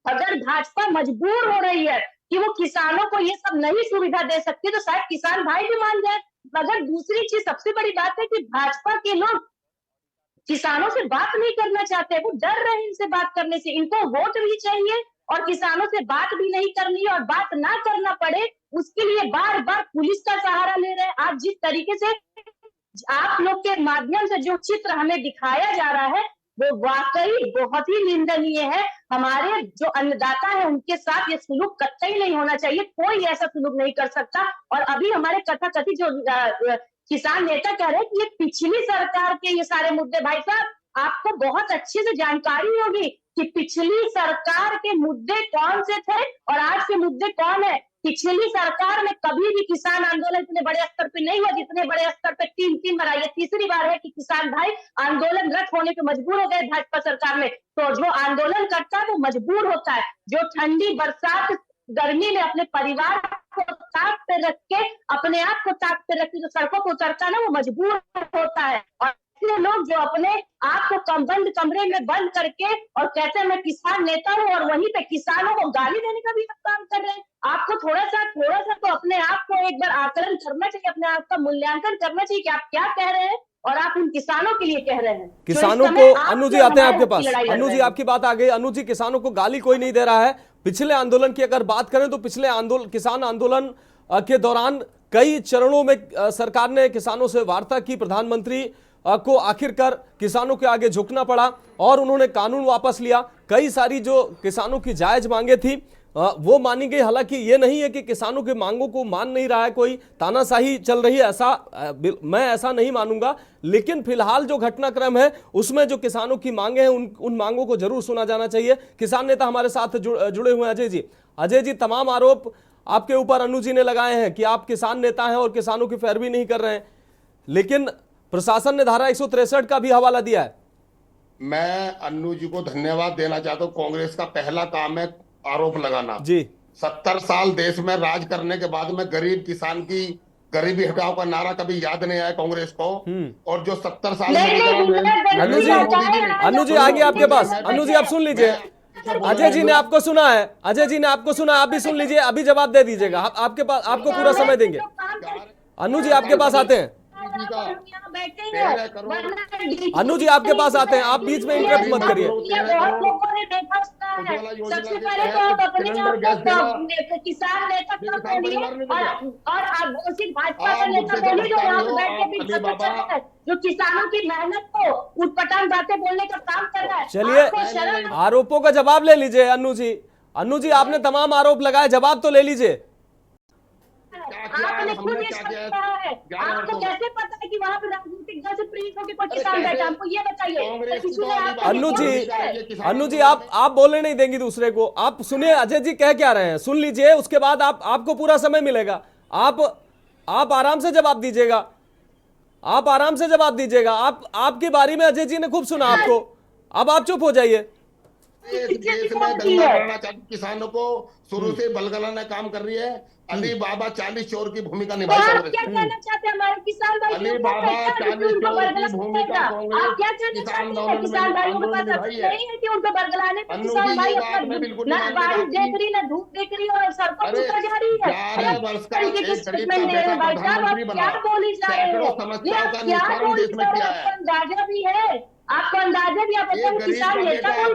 अगर भाजपा मजबूर हो रही है कि वो किसानों को ये सब नहीं सुविधा दे सकती तो शायद किसान भाई भी मान जाए। मगर दूसरी चीज सबसे बड़ी बात है कि भाजपा के लोग किसानों से बात नहीं करना चाहते, वो डर रहे हैं इनसे बात करने से। इनको वोट भी चाहिए और किसानों से बात भी नहीं करनी और बात ना करना पड़े उसके लिए बार बार पुलिस का सहारा ले रहे हैं। आज जिस तरीके से आप लोग के माध्यम से जो चित्र हमें दिखाया जा रहा है वो वाकई बहुत ही निंदनीय है। हमारे जो अन्नदाता है उनके साथ ये सुलूक कतई नहीं होना चाहिए, कोई ऐसा सुलूक नहीं कर सकता। और अभी हमारे कथित जो किसान नेता कह रहे हैं कि ये पिछली सरकार के ये सारे मुद्दे, भाई साहब आपको बहुत अच्छे से जानकारी होगी कि पिछली सरकार के मुद्दे कौन से थे और आज के मुद्दे कौन है। पिछली सरकार में कभी भी किसान आंदोलन इतने बड़े स्तर पे नहीं हुआ जितने बड़े स्तर पे 3 बार आई है। तीसरी बार है कि किसान भाई आंदोलनरत होने पे मजबूर हो गए भाजपा सरकार में। तो जो आंदोलन करता है वो मजबूर होता है। जो ठंडी बरसात गर्मी में अपने परिवार को ताक पे रख के, अपने आप को ताक पे रख के जो सड़कों पर उतरता है ना, वो मजबूर होता है। और इतने लोग जो अपने आप को बंद कमरे में बंद करके और कहते हैं मैं किसान नेता हूँ, और वहीं पे किसानों को गाली देने का भी काम कर रहे हैं। आपको थोड़ा सा तो अपने आप को एक बार आकलन करना चाहिए, अपने आप का मूल्यांकन करना चाहिए कि आप क्या कह रहे हैं और आप उन किसानों के लिए कह रहे हैं। किसानों को, अनु जी आते हैं आपके पास। अनु जी आपकी बात आ गई। अनु जी, किसानों को गाली कोई नहीं दे रहा है। पिछले आंदोलन की अगर बात करें तो पिछले किसान आंदोलन के दौरान कई चरणों में सरकार ने किसानों से वार्ता की। प्रधानमंत्री को आखिरकार किसानों के आगे झुकना पड़ा और उन्होंने कानून वापस लिया। कई सारी जो किसानों की जायज मांगे थी वो मानी गई। हालांकि ये नहीं है कि किसानों की मांगों को मान नहीं रहा है कोई, तानाशाही चल रही है, ऐसा मैं ऐसा नहीं मानूंगा। लेकिन फिलहाल जो घटनाक्रम है उसमें जो किसानों की मांगे हैं उन मांगों को जरूर सुना जाना चाहिए। किसान नेता हमारे साथ जुड़े हुए हैं अजय जी। अजय जी, तमाम आरोप आपके ऊपर अनु जी ने लगाए हैं कि आप किसान नेता हैं और किसानों की पैरवी नहीं कर रहे हैं, लेकिन प्रशासन ने धारा 163 का भी हवाला दिया है। मैं अन्नू जी को धन्यवाद देना चाहता हूँ। कांग्रेस का पहला काम है आरोप लगाना जी। 70 साल देश में राज करने के बाद में गरीब किसान की गरीबी हटाओ का नारा कभी याद नहीं आया कांग्रेस को। और जो 70 साल अनु जी आगे आपके पास। अनु जी आप सुन लीजिए, अजय जी ने आपको सुना है, अजय जी ने आपको सुना है, आप भी सुन लीजिए, अभी जवाब दे दीजिएगा। आपके पास, आपको पूरा समय देंगे। अनु जी आपके पास आते हैं। अनु जी आपके पास आते हैं, आप बीच में इंटरप्ट मत करिए। सबसे पहले तो आप अपने किसान नेता कब बोलिए और आप उसी भाजपा का नेता बोलिए जो यहाँ पे बैठ के भी सब अच्छा है, जो किसानों की मेहनत को उटपटांग बातें बोलने का काम कर रहा है। चलिए, आरोपों का जवाब ले लीजिए अनु जी। अनु जी, आपने तमाम आरोप लगाए, जवाब तो ले लीजिए। आपने खुद ये सब कहा है, आपको कैसे पता है कि वहाँ पे राजनीतिक दल से प्रेरित होकर कोई किसान बैठा? हमको ये बताइए। अनु जी आप बोलने नहीं देंगी दूसरे को। आप सुनिए अजय जी कह क्या रहे हैं, सुन लीजिए, उसके बाद आपको पूरा समय मिलेगा। आप आराम से जवाब दीजिएगा, आप आराम से जवाब दीजिएगा। आपकी बारी में अजय जी ने खूब सुना आपको, अब आप चुप हो जाइए। देश में दंगा करना चाहती किसानों को शुरू से बलगलाना काम कर रही है। अली बाबा 40 चोर की भूमिका निभाई कांग्रेस। क्या कहना चाहते हैं हमारे किसान भाई? अली बाबा 40 चोर की भूमिका आप क्या कहना चाहते हैं? किसान भाइयों के पास नहीं है कि उनको बरगलाने पर किसान भाई ना बारिश देख रही, ना धूप देख रही और सड़कों पर उतर जा रही है। 11 वर्ष का एक गरीब का बेटा प्रधानमंत्री बना, सैकड़ों समस्याओं का निस्तारण देश में किया है। अंदाजा भी है, आपको अंदाजा भी, आप अपने किसान नेता आप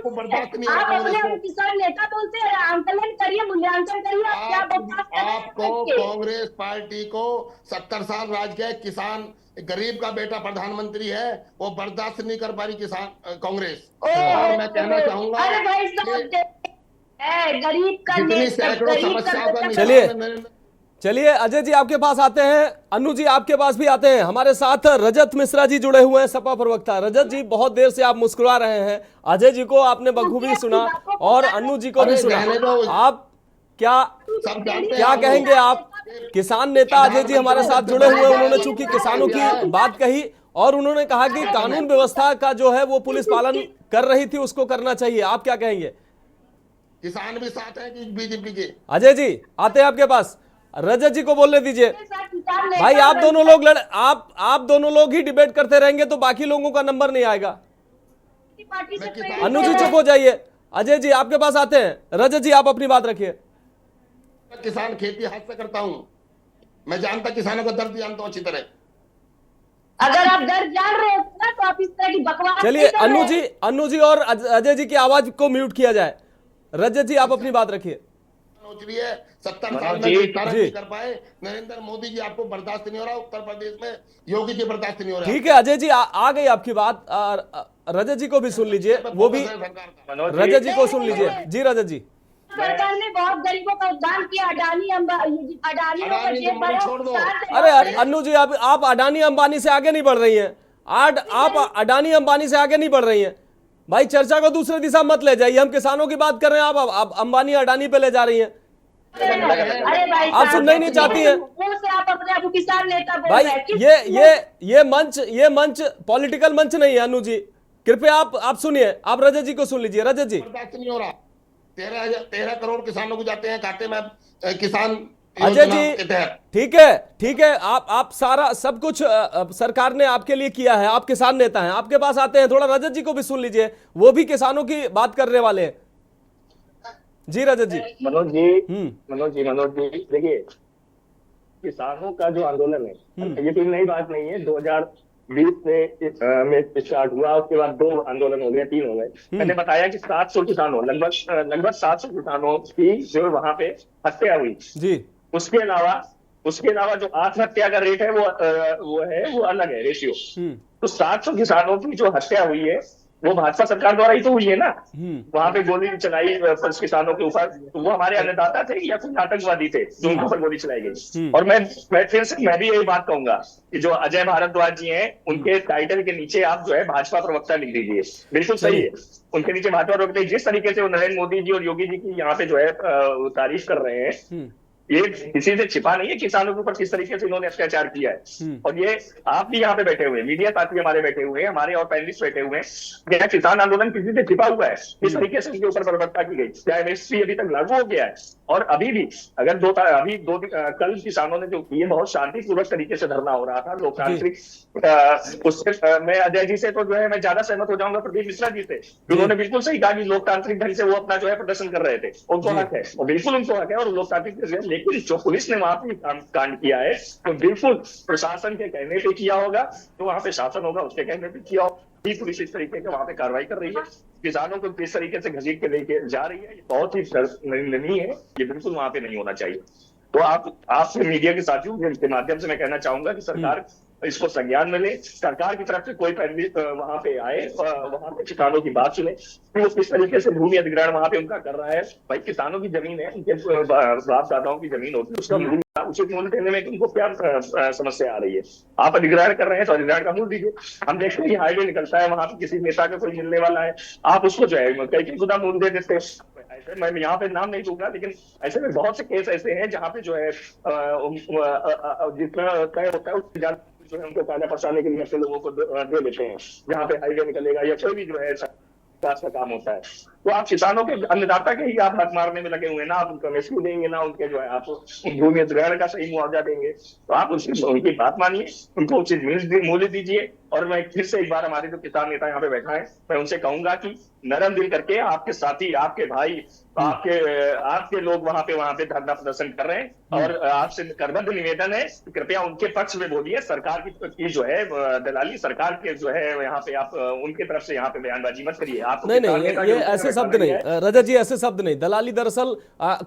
अपने किसान नेता बोलते हैं। आंकलन करिए, मूल्यांकन करिए, आप क्या बर्दाश्त कर। आपको कांग्रेस पार्टी को 70 साल राज किया, किसान गरीब का बेटा प्रधानमंत्री है, वो बर्दाश्त नहीं कर पा रही किसान कांग्रेस। और मैं कहना चाहूंगा गरीब का चलिए अजय जी आपके पास आते हैं, अनु जी आपके पास भी आते हैं। हमारे साथ रजत मिश्रा जी जुड़े हुए हैं, सपा प्रवक्ता। रजत जी, बहुत देर से आप मुस्कुरा रहे हैं। अजय जी को आपने बखूबी सुना और अनु जी को भी सुना। आप क्या कहेंगे? आप किसान नेता अजय जी हमारे साथ जुड़े हुए, उन्होंने चूंकि किसानों की बात कही और उन्होंने कहा कि कानून व्यवस्था का जो है वो पुलिस पालन कर रही थी, उसको करना चाहिए। आप क्या कहेंगे? किसान भी साथ है कि बीजेपी के? अजय जी आते हैं आपके पास, रजत जी को बोलने दीजिए। भाई आप दोनों लोग आप दोनों लोग ही डिबेट करते रहेंगे तो बाकी लोगों का नंबर नहीं आएगा। अनु जी चुप हो जाइए। अजय जी आपके पास आते हैं, रजत जी आप अपनी बात रखिए। किसान खेती हाथ से करता हूं, मैं जानता किसानों का दर्द जानता हूं अच्छी तरह। अगर आप दर्द जान रहे हो तो आप इस तरह की बकवास। चलिए अनु जी और अजय जी की आवाज को म्यूट किया जाए। रजत जी आप अपनी बात रखिए। 70 साल में नहीं कर पाए नरेंद्र मोदी जी, आपको बर्दाश्त नहीं हो रहा। उत्तर प्रदेश में योगी जी बर्दाश्त नहीं हो रहा। ठीक है अजय जी, आ गई आपकी बात। रजत जी को भी सुन लीजिए, वो भी रजत जी को सुन लीजिए। जी रजत जी, सरकार ने बहुत गरीबों का उद्धार किया। अडानी अरे अनु जी आप अडानी अंबानी से आगे नहीं बढ़ रही हैं। आप अडानी अंबानी से आगे नहीं बढ़ रही हैं। भाई चर्चा को दूसरे दिशा मत ले जाइए। हम किसानों की बात कर रहे हैं, आप अंबानी अडानी पे ले जा रही हैं। आप सुनना ही नहीं चाहती हैं। आप अपने आप किसान नेता बोल भाई रहे हैं। ये मंच पॉलिटिकल मंच नहीं है। अनु जी कृपया आप सुनिए, आप रजत जी को सुन लीजिए। रजत जी, 13 करोड़ किसानों को जाते हैं खाते में किसान अजय योजना जी के तहत। ठीक है आप सारा सब कुछ सरकार ने आपके लिए किया है, आप किसान नेता हैं, आपके पास आते हैं, थोड़ा रजत जी को भी सुन लीजिए, वो भी किसानों की बात करने वाले हैं। जी रजत जी। मनोज जी देखिए, किसानों का जो आंदोलन है ये कोई नई बात नहीं है। 2020 में स्टार्ट हुआ, उसके बाद 2 आंदोलन हो गए, 3 हो गए। मैंने बताया कि 700 किसानों, लगभग 700 किसानों की जो वहां पे हत्या हुई जी। उसके अलावा जो आत्महत्या का रेट है वो अलग है, रेशियो। तो 700 किसानों की जो हत्या हुई है वो भाजपा सरकार द्वारा ही तो हुई है ना। वहां पे गोली चलाई किसानों के ऊपर, तो वो हमारे अन्नदाता थे या कुछ आतंकवादी थे जो उनके ऊपर गोली चलाई गई। और मैं भी यही बात कहूंगा कि जो अजय भारद्वाज जी हैं, उनके टाइटल के नीचे आप जो है भाजपा प्रवक्ता लिख दीजिए, बिल्कुल सही है। उनके नीचे भाजपा प्रवक्ता, जिस तरीके से वो नरेंद्र मोदी जी और योगी जी की यहाँ पे जो है तारीफ कर रहे हैं, ये किसी से छिपा नहीं है किसानों के ऊपर किस तरीके से इन्होंने अत्याचार किया है। और ये आप भी यहाँ पे बैठे हुए हैं, मीडिया साथी हमारे बैठे हुए हैं, हमारे और पैनलिस्ट बैठे हुए हैं, क्या किसान आंदोलन किसी से छिपा हुआ है? किस तरीके से उनके ऊपर बर्बरता की गई, क्या एमएसपी अभी तक लागू हो गया है? और अभी भी अगर कल किसानों ने जो किए, बहुत शांतिपूर्वक तरीके से धरना हो रहा था, लोकतांत्रिक। उससे मैं अजय जी से तो जो है मैं ज्यादा सहमत हो जाऊंगा प्रदीप मिश्रा जी से, उन्होंने बिल्कुल सही कहा कि लोकतांत्रिक ढंग से वो अपना जो है प्रदर्शन कर रहे थे, उनको हक है, और बिल्कुल उनको हक है और लोकतांत्रिक। लेकिन जो पुलिस ने वहां पे कांड किया है तो बिल्कुल प्रशासन के कहने पे किया होगा, तो वहां पे शासन होगा उसके कहने पे किया होगा। पुलिस इस तरीके से वहां पे कार्रवाई कर रही है, किसानों को किस तरीके से घसीट के लेके जा रही है, ये बहुत ही निंदनीय है, ये बिल्कुल वहां पे नहीं होना चाहिए। तो आपसे मीडिया के साथियों के माध्यम से मैं कहना चाहूंगा कि सरकार इसको संज्ञान में ले, सरकार की तरफ से कोई वहां पे आए, वहां पे किसानों की बात सुने, वो किस तरीके से भूमि अधिग्रहण वहां पे उनका कर रहा है। भाई किसानों की जमीन है, उनके बाप दादाओं की जमीन होती है, उसका उचित मूल्य देने में उनको क्या समस्या आ रही है? आप अधिग्रहण कर रहे हैं तो अधिग्रहण का मूल्य दीजिए। हम देखते हैं हाईवे निकलता है, वहां पे किसी नेता का कोई मिलने वाला है, आप उसको जो है कई गुना मूल्य दे देते हैं। ऐसे मैं यहाँ पे नाम नहीं दूंगा, लेकिन ऐसे में बहुत से केस ऐसे हैं जहाँ पे जो है जितना तय होता है उससे ज्यादा जो है उनको फायदा पहुंचाने के लिए ऐसे लोगों को दे देते हैं, जहाँ पे हाईवे निकलेगा या कोई भी जो है विकास का काम होता है। तो आप किसानों के अन्नदाता के ही आप हक मारने में लगे हुए हैं ना, आप उनको एमएसपी देंगे ना, उनके जो है आप भूमि अधिग्रहण का सही मुआवजा देंगे, तो आप उनकी बात मानिए, उनको उचित मूल्य दीजिए। और मैं फिर से एक बार हमारे जो किसान नेता यहाँ पे बैठा है, मैं उनसे कहूंगा कि नरम दिल करके आपके साथी, आपके भाई, आपके लोग वहां पे धरना प्रदर्शन कर रहे हैं, और आपसे करबद्ध निवेदन है कि कृपया उनके पक्ष में बोलिए। सरकार की जो है दलाली, सरकार के जो है यहाँ पे आप उनके तरफ से यहाँ पे बयानबाजी मत करिए। आप नहीं, ये ऐसे शब्द नहीं रजत जी, ऐसे शब्द नहीं। दलाली दरअसल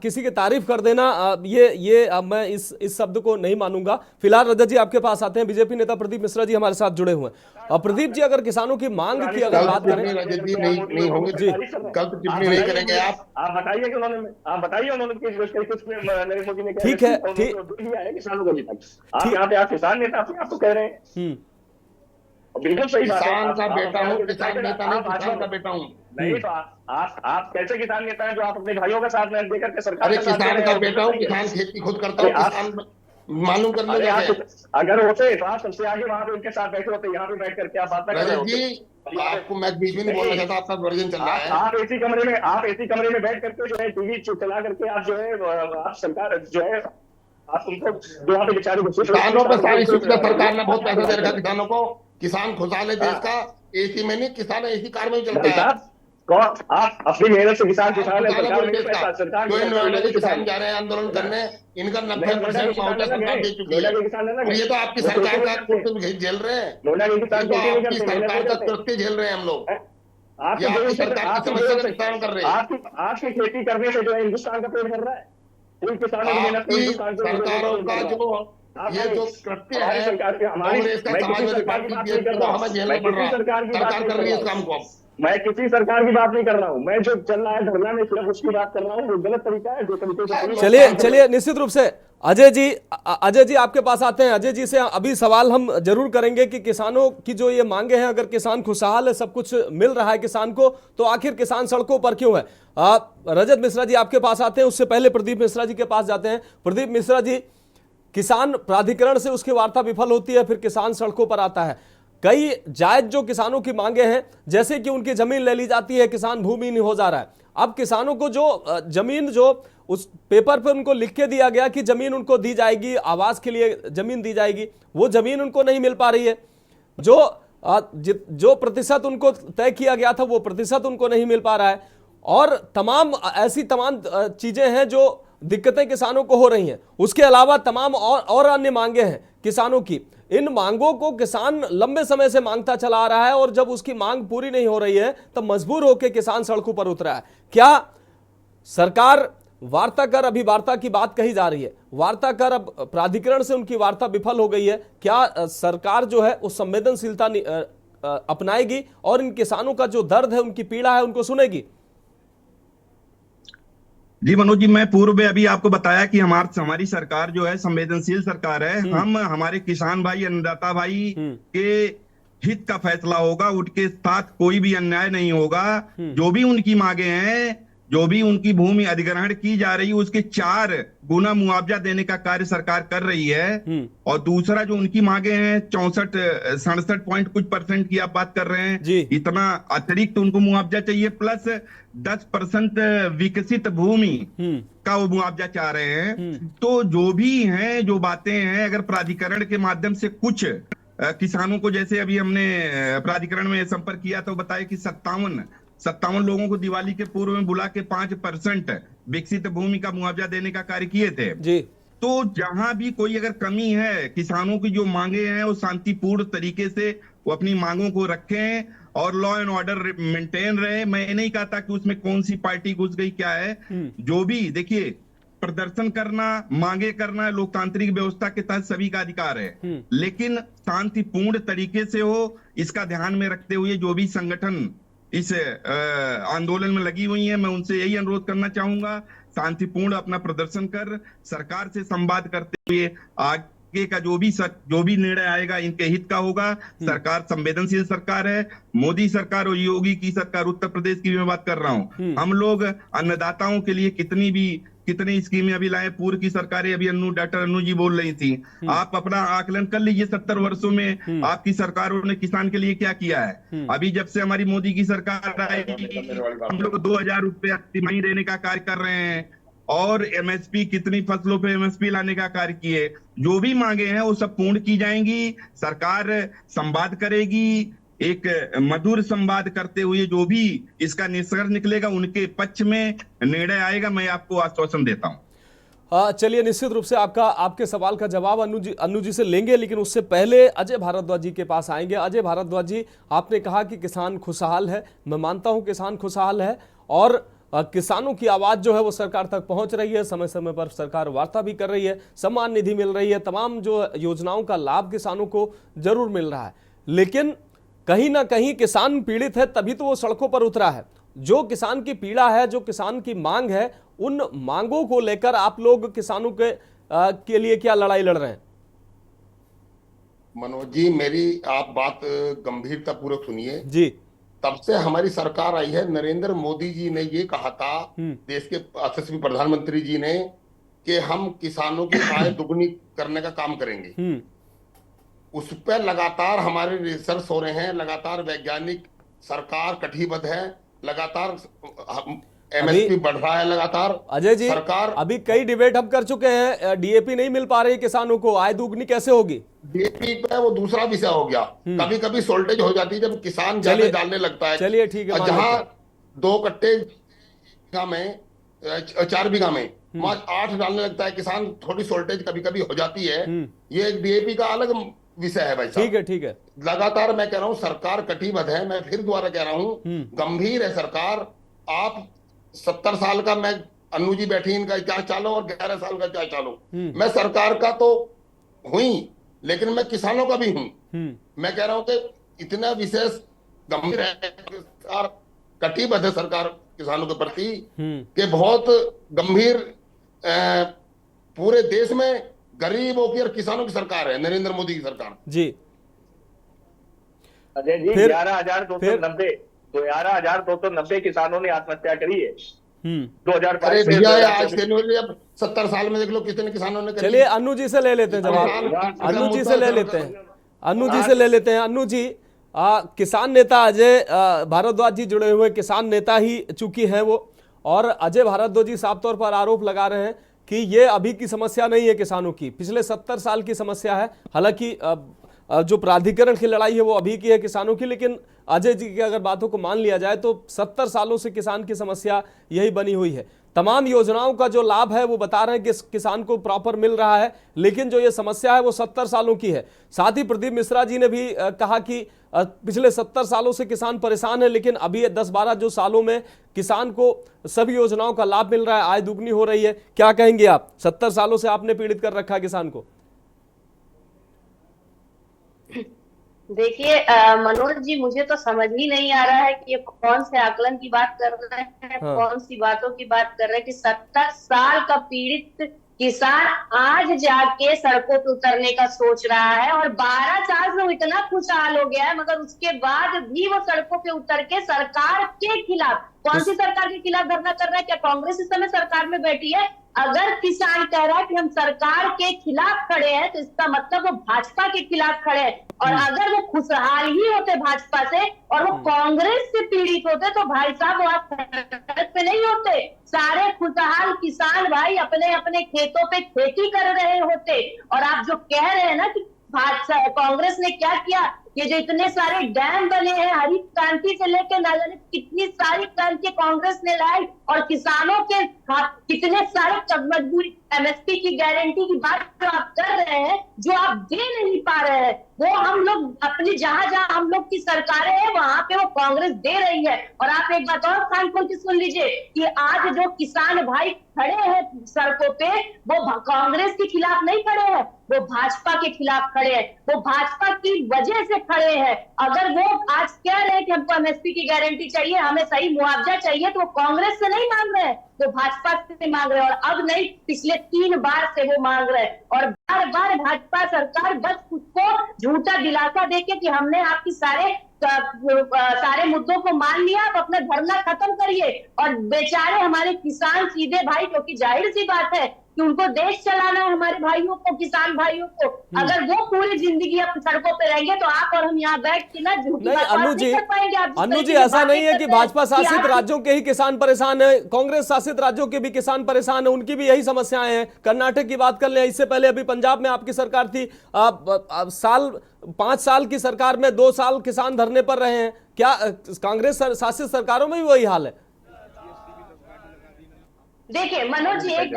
किसी की तारीफ कर देना, ये मैं इस शब्द को नहीं मानूंगा। फिलहाल रजत जी आपके पास आते हैं, बीजेपी नेता प्रदीप मिश्रा जी हमारे साथ जुड़े हुए हैं। और प्रदीप जी, अगर किसानों की मांग की अगर बात करें, नहीं होंगे जी, कल तो टिप्पणी नहीं करेंगे आप बताइए कि उन्होंने नरेंद्र मोदी ने ठीक है, किसानों को अभी तक आप यहाँ पे आप किसान नेता अपने आप तो कह रहे हैं, बिल्कुल सही बात है। किसान का बेटा हूँ, किसान नेता नहीं, किसान का बेटा हूँ। नहीं तो आप कैसे किसान नेता हैं जो आप अपने भाइयों का साथ में देकर के सरकार? अरे किसान का बेटा हूँ, किसान खेती खुद करता हूँ, किसान मालूम कर लो। अगर होते तो आप सबसे आगे वहां पे उनके साथ बैठे होते, यहाँ पे बैठ करके आप बात कर रहे होते। आपको मैं बीच में नहीं बोलना चाहता, आपका वर्जन चल रहा है। आप एसी कमरे में बैठ करके जो है टीवी चला करके आप जो है आप सरकार जो है आप उनको जो वहाँ पे बेचारे किसानों पर सारी सुविधा सरकार ने बहुत पैसा दे रखा किसानों को, किसान खुशहाल है देश का। एसी में नहीं, किसान एसी कार में ही चलता है। आप अपनी मेहनत से किसान खुशहाल है, सरकार किसान जा रहे हैं आंदोलन करने, इनका 90% मुआवजा सरकार दे चुकी है। ये तो आपकी सरकार का झेल रहे हैं, आपकी सरकार का कृत्य झेल रहे हैं हम लोग। आपकी सरकार की समस्या का निस्तारण कर रहे हैं। आपकी खेती करने से जो है हिंदुस्तान का पेट भर रहा है। सरकारों का जो ये जो कृत्य है कांग्रेस का, समाजवादी पार्टी की, तो हमें झेलना पड़ रहा है। सरकार कर रही है इस काम को। मैं किसी सरकार की बात नहीं कर रहा हूँ, मैं जो चल रहा है धरना में सिर्फ उसकी बात कर रहा हूँ, वो गलत तरीका है जो तरीके से। चलिए निश्चित रूप से अजय जी आपके पास आते हैं। अजय जी से अभी सवाल हम जरूर करेंगे कि किसानों की जो ये मांगे हैं, अगर किसान खुशहाल है, सब कुछ मिल रहा है किसान को, तो आखिर किसान सड़कों पर क्यों है? रजत मिश्रा जी आपके पास आते हैं, उससे पहले प्रदीप मिश्रा जी के पास जाते हैं। प्रदीप मिश्रा जी, किसान प्राधिकरण से उसकी वार्ता विफल होती है, फिर किसान सड़कों पर आता है। कई जायज जो किसानों की मांगे हैं, जैसे कि उनकी जमीन ले ली जाती है, किसान भूमि नहीं हो जा रहा है। अब किसानों को जो जमीन जो उस पेपर पर उनको लिख के दिया गया कि जमीन उनको दी जाएगी, आवास के लिए जमीन दी जाएगी, वो जमीन उनको नहीं मिल पा रही है। जो प्रतिशत उनको तय किया गया था वो प्रतिशत उनको नहीं मिल पा रहा है। और तमाम ऐसी तमाम चीजें हैं जो दिक्कतें किसानों को हो रही हैं। उसके अलावा तमाम और अन्य मांगे हैं किसानों की। इन मांगों को किसान लंबे समय से मांगता चला आ रहा है और जब उसकी मांग पूरी नहीं हो रही है तब मजबूर होकर किसान सड़कों पर उतरा है। क्या सरकार वार्ता कर, अभी वार्ता की बात कही जा रही है, वार्ता कर अब प्राधिकरण से उनकी वार्ता विफल हो गई है, क्या सरकार जो है उस संवेदनशीलता अपनाएगी और इन किसानों का जो दर्द है, उनकी पीड़ा है, उनको सुनेगी? जी मनोज जी, मैं पूर्व में अभी आपको बताया कि हमारी सरकार जो है संवेदनशील सरकार है। हम हमारे किसान भाई, अन्नदाता भाई के हित का फैसला होगा, उनके साथ कोई भी अन्याय नहीं होगा। जो भी उनकी मांगे हैं, जो भी उनकी भूमि अधिग्रहण की जा रही है, उसके 4 गुना मुआवजा देने का कार्य सरकार कर रही है। और दूसरा जो उनकी मांगे हैं 67 पॉइंट कुछ % की आप बात कर रहे हैं, इतना अतिरिक्त उनको मुआवजा चाहिए, प्लस 10% विकसित भूमि का वो मुआवजा चाह रहे हैं। तो जो भी हैं, जो बातें हैं, अगर प्राधिकरण के माध्यम से कुछ किसानों को, जैसे अभी हमने प्राधिकरण में संपर्क किया तो बताया कि 57 लोगों को दिवाली के पूर्व में बुला के 5% विकसित भूमि का मुआवजा देने का कार्य किए थे जी। तो जहां भी कोई अगर कमी है, किसानों की जो मांगे हैं वो शांतिपूर्ण तरीके से वो अपनी मांगों को रखें और लॉ एंड ऑर्डर मेंटेन रहे। मैं नहीं कहता कि उसमें कौन सी पार्टी घुस गई, क्या है। जो भी देखिए, प्रदर्शन करना, मांगे करना लोकतांत्रिक व्यवस्था के तहत सभी का अधिकार है, लेकिन शांतिपूर्ण तरीके से हो, इसका ध्यान में रखते हुए जो भी संगठन इस आंदोलन में लगी हुई है, मैं उनसे यही अनुरोध करना चाहूंगा, शांतिपूर्ण अपना प्रदर्शन कर सरकार से संवाद करते हुए आगे का जो भी निर्णय आएगा इनके हित का होगा। सरकार संवेदनशील सरकार है। मोदी सरकार और योगी की सरकार, उत्तर प्रदेश की भी मैं बात कर रहा हूं, हम लोग अन्नदाताओं के लिए कितनी स्कीमें अभी लाए। पूर्व की सरकारें, अभी डॉक्टर अन्नू जी बोल रही थी, आप अपना आकलन कर लीजिए 70 वर्षों में आपकी सरकारों ने किसान के लिए क्या किया है। अभी जब से हमारी मोदी की सरकार आई, हम लोग 2000 रुपये तिमाही देने का कार्य कर रहे हैं और एमएसपी, कितनी फसलों पे एमएसपी लाने का कार्य किए। जो भी मांगे हैं वो सब पूर्ण की जाएंगी। सरकार संवाद करेगी, एक मधुर संवाद करते हुए जो भी इसका निष्कर्ष निकलेगा उनके पक्ष में निर्णय आएगा, मैं आपको आश्वासन देता हूं। चलिए, निश्चित रूप से आपके सवाल का जवाब अन्नू जी से लेंगे, लेकिन उससे पहले अजय भारद्वाज जी के पास आएंगे। अजय भारद्वाज जी, आपने कहा कि किसान खुशहाल है, मैं मानता हूं किसान खुशहाल है और किसानों की आवाज जो है वो सरकार तक पहुंच रही है, समय समय पर सरकार वार्ता भी कर रही है, सम्मान निधि मिल रही है, तमाम जो योजनाओं का लाभ किसानों को जरूर मिल रहा है। लेकिन कहीं ना कहीं किसान पीड़ित है, तभी तो वो सड़कों पर उतरा है। जो किसान की पीड़ा है, जो किसान की मांग है, उन मांगों को लेकर आप लोग किसानों के लिए क्या लड़ाई लड़ रहे हैं? मनोज जी, मेरी आप बात गंभीरता पूर्वक सुनिए जी। तब से हमारी सरकार आई है, नरेंद्र मोदी जी ने ये कहा था, देश के यशस्वी प्रधानमंत्री जी ने, कि हम किसानों की आय दुगनी करने का काम करेंगे। उस पर लगातार हमारे रिसर्च हो रहे हैं, लगातार वैज्ञानिक, सरकार कटिबद्ध है, लगातार एमएसपी बढ़ रहा है लगातार। अजय जी, सरकार अभी कई डिबेट हम कर चुके हैं, डीएपी नहीं मिल पा रही किसानों को, आय दुगनी कैसे होगी? डीएपी पे वो दूसरा विषय हो गया। कभी कभी शॉर्टेज हो जाती है जब किसान ज्यादा डालने लगता है। चलिए ठीक है, जहां 2 कट्टे में 4 बीघा में 8 डालने लगता है किसान, थोड़ी शॉर्टेज कभी कभी हो जाती है। ये एक डीएपी का अलग विषय है भाई साहब। ठीक है। लगातार मैं कह रहा हूं सरकार कटिबद्ध है। मैं फिर दोबारा कह रहा हूं, गंभीर है सरकार। आप 70 साल का, मैं अन्नू जी बैठी इनका क्या चालो और 11 साल का क्या चालो, मैं सरकार का तो हुई, लेकिन मैं किसानों का भी हूं। मैं कह रहा हूं कि इतना विशेष गंभीर है, सरकार कटिबद्ध है सरकार किसानों के प्रति, कि बहुत गंभीर पूरे देश में गरीबों की और किसानों की सरकार है, नरेंद्र मोदी की सरकार जी। अजय जी, 11,290 किसानों ने आत्महत्या करी है 2022 से। आज 70 साल में देख लो कितने किसानों ने। चलिए अन्नू जी से ले लेते हैं जवाब, अन्नू जी से ले लेते हैं। अन्नू जी से ले लेते हैं। अन्नू जी, किसान नेता अजय भारद्वाज जी जुड़े हुए किसान नेता ही चूंकि हैं वो, और अजय भारद्वाज जी साफ तौर पर आरोप लगा रहे हैं कि ये अभी की समस्या नहीं है किसानों की, पिछले 70 साल की समस्या है। हालांकि जो प्राधिकरण की लड़ाई है वो अभी की है किसानों की, लेकिन अजय जी की अगर बातों को मान लिया जाए तो 70 सालों से किसान की समस्या यही बनी हुई है। तमाम योजनाओं का जो लाभ है वो बता रहे हैं कि किसान को प्रॉपर मिल रहा है, लेकिन जो ये समस्या है वो 70 सालों की है। साथ ही प्रदीप मिश्रा जी ने भी कहा कि पिछले 70 सालों से किसान परेशान है, लेकिन अभी 10-12 जो सालों में किसान को सभी योजनाओं का लाभ मिल रहा है, आय दुगनी हो रही है। क्या कहेंगे आप? 70 सालों से आपने पीड़ित कर रखा है किसान को। देखिए मनोज जी, मुझे तो समझ ही नहीं आ रहा है कि ये कौन से आकलन की बात कर रहे हैं, कौन सी बातों की बात कर रहे हैं कि 70 साल का पीड़ित किसान आज जाके सड़कों पे उतरने का सोच रहा है, और 12 साल से वो इतना खुशहाल हो गया है, मगर उसके बाद भी वो सड़कों पे उतर के सरकार के खिलाफ, कौन सी सरकार के खिलाफ धरना कर रहा है? क्या कांग्रेस इस समय सरकार में बैठी है? अगर किसान कह रहा है कि हम सरकार के खिलाफ खड़े हैं, तो इसका मतलब वो भाजपा के खिलाफ खड़े हैं। और अगर वो खुशहाल ही होते भाजपा से और वो कांग्रेस से पीड़ित होते, तो भाई साहब वो आप सड़क पे नहीं होते। सारे खुशहाल किसान भाई अपने अपने खेतों पे खेती कर रहे होते। और आप जो कह रहे हैं ना कि कांग्रेस ने क्या किया, ये जो इतने सारे डैम बने हैं, हरित क्रांति से लेकर ना जाने कितनी सारी क्रांति कांग्रेस ने लाई, और किसानों के कितने सारे मजबूरी, एमएसपी की गारंटी की बात जो आप कर रहे हैं, जो आप दे नहीं पा रहे हैं, वो हम लोग अपनी जहां जहां हम लोग की सरकारें हैं वहां पे वो कांग्रेस दे रही है। और आप एक बात और कान खोल के सुन लीजिए कि आज जो किसान भाई खड़े हैं सड़कों पे, वो कांग्रेस के खिलाफ नहीं खड़े हैं, वो भाजपा के खिलाफ खड़े हैं, वो भाजपा की वजह से खड़े हैं। अगर वो आज कह रहे हैं कि हमको एमएसपी की गारंटी चाहिए, हमें सही मुआवजा चाहिए, तो वो कांग्रेस से नहीं मांग रहे हैं, तो भाजपा से मांग रहे हैं। और अब नहीं, पिछले 3 बार से वो मांग रहे हैं। और बार बार भाजपा सरकार बस खुद को झूठा दिलासा देके कि हमने आपकी सारे मुद्दों को मान लिया, आप अपना धरना खत्म करिए। और बेचारे हमारे किसान सीधे भाई, क्योंकि जाहिर सी बात है कि उनको देश चलाना है, हमारे भाइयों को, किसान भाइयों को, अगर वो पूरी जिंदगी अपनी सड़कों पे रहेंगे तो आप और हम यहाँ बैठ के ना झूठी बात नहीं कर पाएंगे। अन्नू जी, ऐसा नहीं है कि भाजपा शासित राज्यों के ही किसान परेशान है, कांग्रेस शासित राज्यों के भी किसान परेशान है, उनकी भी यही समस्याएं हैं। कर्नाटक की बात कर ले, इससे पहले अभी पंजाब में आपकी सरकार थी, 5 साल की सरकार में 2 साल किसान धरने पर रहे हैं। क्या कांग्रेस शासित सरकारों में भी वही हाल है? देखिए मनोज जी, एक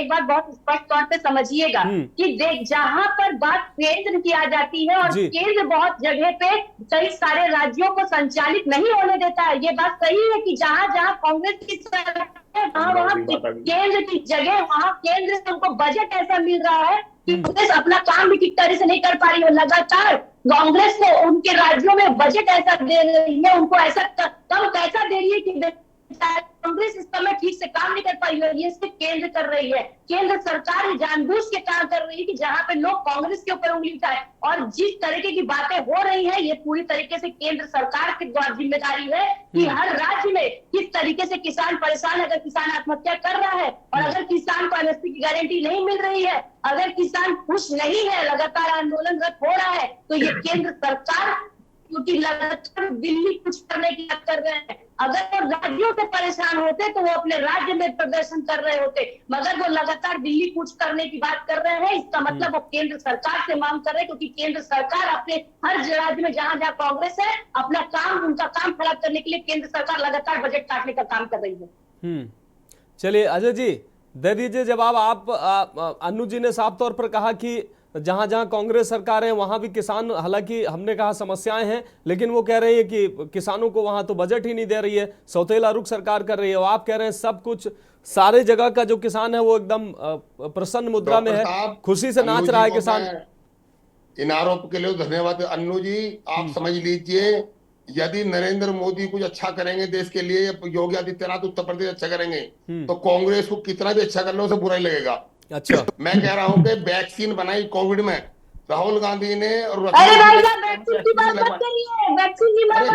बात बहुत स्पष्ट तौर पे समझिएगा कि जहां पर बात केंद्र की आ जाती है, और केंद्र बहुत जगह पे कई सारे राज्यों को संचालित नहीं होने देता है। ये बात सही है कि जहां जहां कांग्रेस की सरकार है वहां केंद्र की जगह, वहां केंद्र से उनको बजट ऐसा मिल रहा है कि कांग्रेस अपना काम भी ठीक तरह से नहीं कर पा रही है। लगातार कांग्रेस को उनके राज्यों में बजट ऐसा दे रही है, उनको ऐसा कम पैसा दे रही है कि कांग्रेस इस समय ठीक से काम नहीं कर पाई है। ये सिर्फ केंद्र कर रही है, केंद्र सरकार जानबूझ के काम कर रही है कि जहां पे लोग कांग्रेस के ऊपर उंगली उठाए। और जिस तरीके की बातें हो रही है, ये पूरी तरीके से केंद्र सरकार की जिम्मेदारी है कि हर राज्य में किस तरीके से किसान परेशान है। अगर किसान आत्महत्या कर रहा है और अगर किसान को एमएसपी की गारंटी नहीं मिल रही है, अगर किसान खुश नहीं है, लगातार आंदोलनरत हो रहा है, तो ये केंद्र सरकार क्योंकि लगातार दिल्ली कुछ करने की बात कर रहे हैं। अगर वो राज्यों से परेशान होते तो वो अपने राज्य में प्रदर्शन कर रहे होते, मगर वो लगातार दिल्ली कुछ करने की बात कर रहे हैं। इसका मतलब वो केंद्र सरकार से मांग कर रहे हैं, क्योंकि केंद्र सरकार अपने हर राज्य में जहां जहां कांग्रेस है, अपना काम, उनका काम खराब करने के लिए केंद्र सरकार लगातार बजट काटने का काम कर रही है। चलिए अजय जी, दे दीजिए जवाब आप। अन्नू जी ने साफ तौर पर कहा कि जहां जहां कांग्रेस सरकार है वहां भी किसान, हालांकि हमने कहा समस्याएं हैं, लेकिन वो कह रहे हैं कि किसानों को वहां तो बजट ही नहीं दे रही है, सौतेला रुख सरकार कर रही है। और आप कह रहे हैं सब कुछ, सारे जगह का जो किसान है वो एकदम प्रसन्न मुद्रा में है, खुशी से नाच रहा है किसान। इन आरोप के लिए धन्यवाद अन्नू जी। आप समझ लीजिए, यदि नरेंद्र मोदी कुछ अच्छा करेंगे देश के लिए, योगी आदित्यनाथ उत्तर प्रदेश अच्छा करेंगे, तो कांग्रेस को कितना भी अच्छा कर लो उसे बुरा ही लगेगा। अच्छा, मैं कह रहा हूँ कि वैक्सीन बनाई कोविड में राहुल गांधी ने, और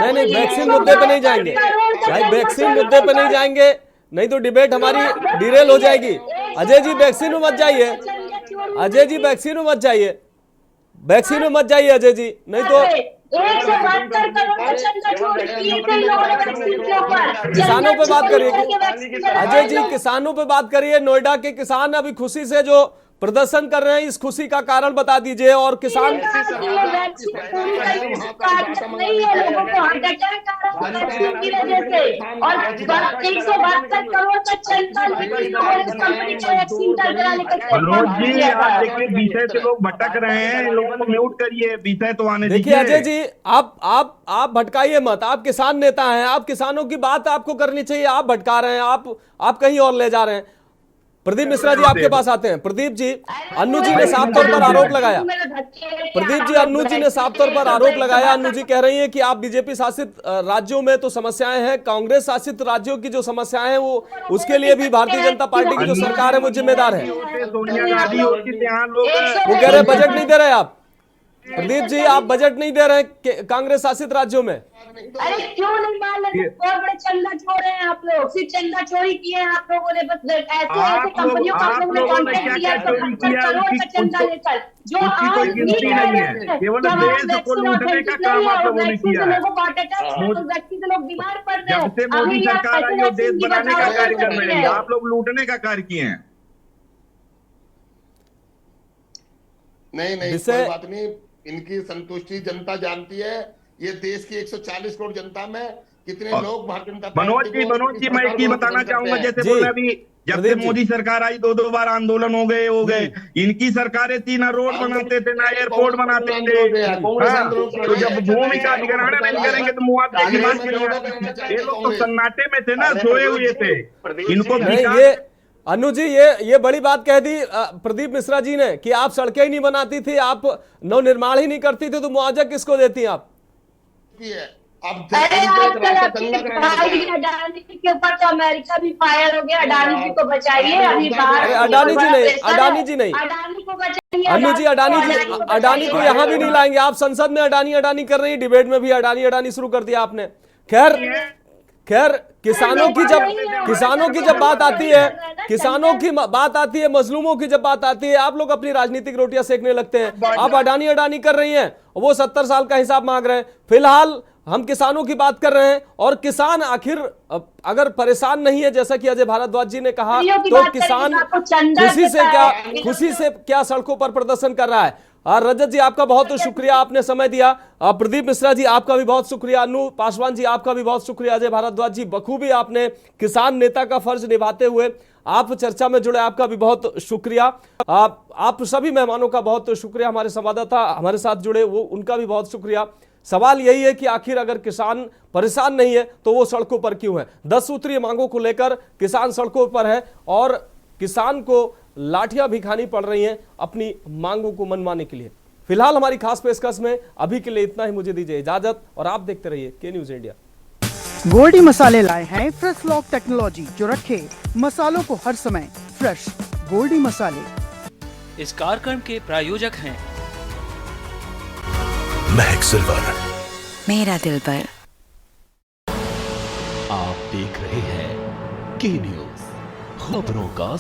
नहीं, वैक्सीन मुद्दे पे नहीं जाएंगे भाई, वैक्सीन मुद्दे पे नहीं जाएंगे, नहीं तो डिबेट हमारी डिरेल हो जाएगी। अजय जी वैक्सीन में मत जाइए, अजय जी वैक्सीन में मत जाइए, वैक्सीन में मत जाइए अजय जी, नहीं तो 172 करोड़ का चंदा चोरी किए थे लोगों ने वैक्सीन के ऊपर। किसानों पे बात करिए करिए अजय जी, किसानों पे बात करिए। नोएडा के किसान अभी खुशी से जो प्रदर्शन कर रहे हैं, इस खुशी का कारण बता दीजिए। और किसान नहीं है, लोगों को हार्ट अटैक आ रहा है वैक्सीन की वजह से, और 172 करोड़ का चंदा लेके लोगों ने कंपनी को वैक्सीन कराने का। मनोज जी, आप देखिए विषय से लोग भटक रहे हैं, इन लोगों को म्यूट करिए, विषय तो आने देखिए अजय जी, आप भटकाइए मत। आप किसान नेता हैं, आप किसानों की बात आपको करनी चाहिए, आप भटका रहे हैं, आप कहीं और ले जा रहे हैं। प्रदीप मिश्रा जी आपके पास आते हैं। प्रदीप जी, अन्नू जी ने साफ तौर पर आरोप लगाया। प्रदीप जी, अन्नू जी ने साफ तौर पर आरोप लगाया। अन्नू जी कह रही हैं कि आप बीजेपी शासित राज्यों में तो समस्याएं हैं, कांग्रेस शासित राज्यों की जो समस्याएं हैं वो उसके लिए भी भारतीय जनता पार्टी की जो सरकार है वो जिम्मेदार है। सोनिया गांधी वो कह रहे बजट नहीं दे रहे आप। प्रदीप जी, आप बजट नहीं दे रहे कांग्रेस शासित राज्यों में। अरे क्यों नहीं मान लेते? बहुत बड़े चंदा चोर हैं आप लोग, सिर्फ चंदा चोरी किए हैं आप लोगों ने। बस ऐसे कंपनियों को आप लोगों ने कॉन्ट्रैक्ट दिया 70 करोड़ का चंदा लेकर, जो आज गिनती नहीं है, केवल देश को लूटने का काम आप लोगों ने किया है। लोगों को हार्ट अटैक, वैक्सीन से लोग बीमार पड़ रहे हैं। जब से मोदी सरकार आई वो देश बनाने का कार्य कर रहे हैं, आप लोग लूटने का कार्य किए हैं। नहीं कोई बात नहीं, इनकी संतुष्टि जनता जानती है। ये देश की 140 करोड़ जनता में कितने लोग भारतीय जनता मनोज जी, मैं एक ही बताना चाहूंगा, जैसे बोले अभी जब से मोदी सरकार आई 2 बार आंदोलन हो गए। इनकी सरकारें ना रोड बनाते थे, ना एयरपोर्ट बनाते थे। तो जब भूमि का अधिग्रहण नहीं करेंगे तो मुआवजे की बात करेंगे। ये लोग तो सन्नाटे में थे ना, सोए हुए थे। इनको अनु जी, ये बड़ी बात कह दी प्रदीप मिश्रा जी ने कि आप सड़कें ही नहीं बनाती थी, आप नवनिर्माण ही नहीं करती थी, तो मुआवजा किसको देती आप? अडानी के ऊपर तो अमेरिका भी फायर हो गया। अडानी जी को बचाइए अभी बाहर। अडानी जी नहीं अडानी को बचाइए। अनु जी, अडानी को यहाँ भी नहीं लाएंगे। आप संसद में अडानी कर रही है, डिबेट में भी अडानी शुरू कर दिया आपने। खैर किसानों की जब बात आती है, मजलूमों की जब बात आती है, आप लोग अपनी राजनीतिक रोटियां सेकने लगते हैं। आप अडानी कर रही हैं, वो 70 साल का हिसाब मांग रहे हैं। फिलहाल हम किसानों की बात कर रहे हैं, और किसान आखिर अगर परेशान नहीं है, जैसा कि अजय भारद्वाज जी ने कहा, तो किसान खुशी से क्या सड़कों पर प्रदर्शन कर रहा है। रजत जी, आपका बहुत शुक्रिया, आपने समय दिया। प्रदीप मिश्रा जी, आपका भी बहुत शुक्रिया। अनु पासवान जी, आपका भी बहुत शुक्रिया। अजय भारद्वाज जी, बखूबी आपने किसान नेता का फर्ज निभाते हुए आप चर्चा में जुड़े, आपका भी बहुत शुक्रिया। आप सभी मेहमानों का बहुत शुक्रिया। हमारे संवाददाता हमारे साथ जुड़े, वो उनका भी बहुत शुक्रिया। सवाल यही है कि आखिर अगर किसान परेशान नहीं है तो वो सड़कों पर क्यों है? 10 सूत्रीय मांगों को लेकर किसान सड़कों पर है, और किसान को लाठियां भी खानी पड़ रही हैं अपनी मांगों को मनवाने के लिए। फिलहाल हमारी खास पेशकश में अभी के लिए इतना ही। मुझे दीजिए इजाजत, और आप देखते रहिए के न्यूज इंडिया। गोल्डी मसाले लाए हैं फ्रेश लॉक टेक्नोलॉजी, जो रखे मसालों को हर समय फ्रेश। गोल्डी मसाले इस कार्यक्रम के प्रायोजक हैं महक सिल्वर, मेरा दिल पर। आप देख रहे हैं के न्यूज, खबरों का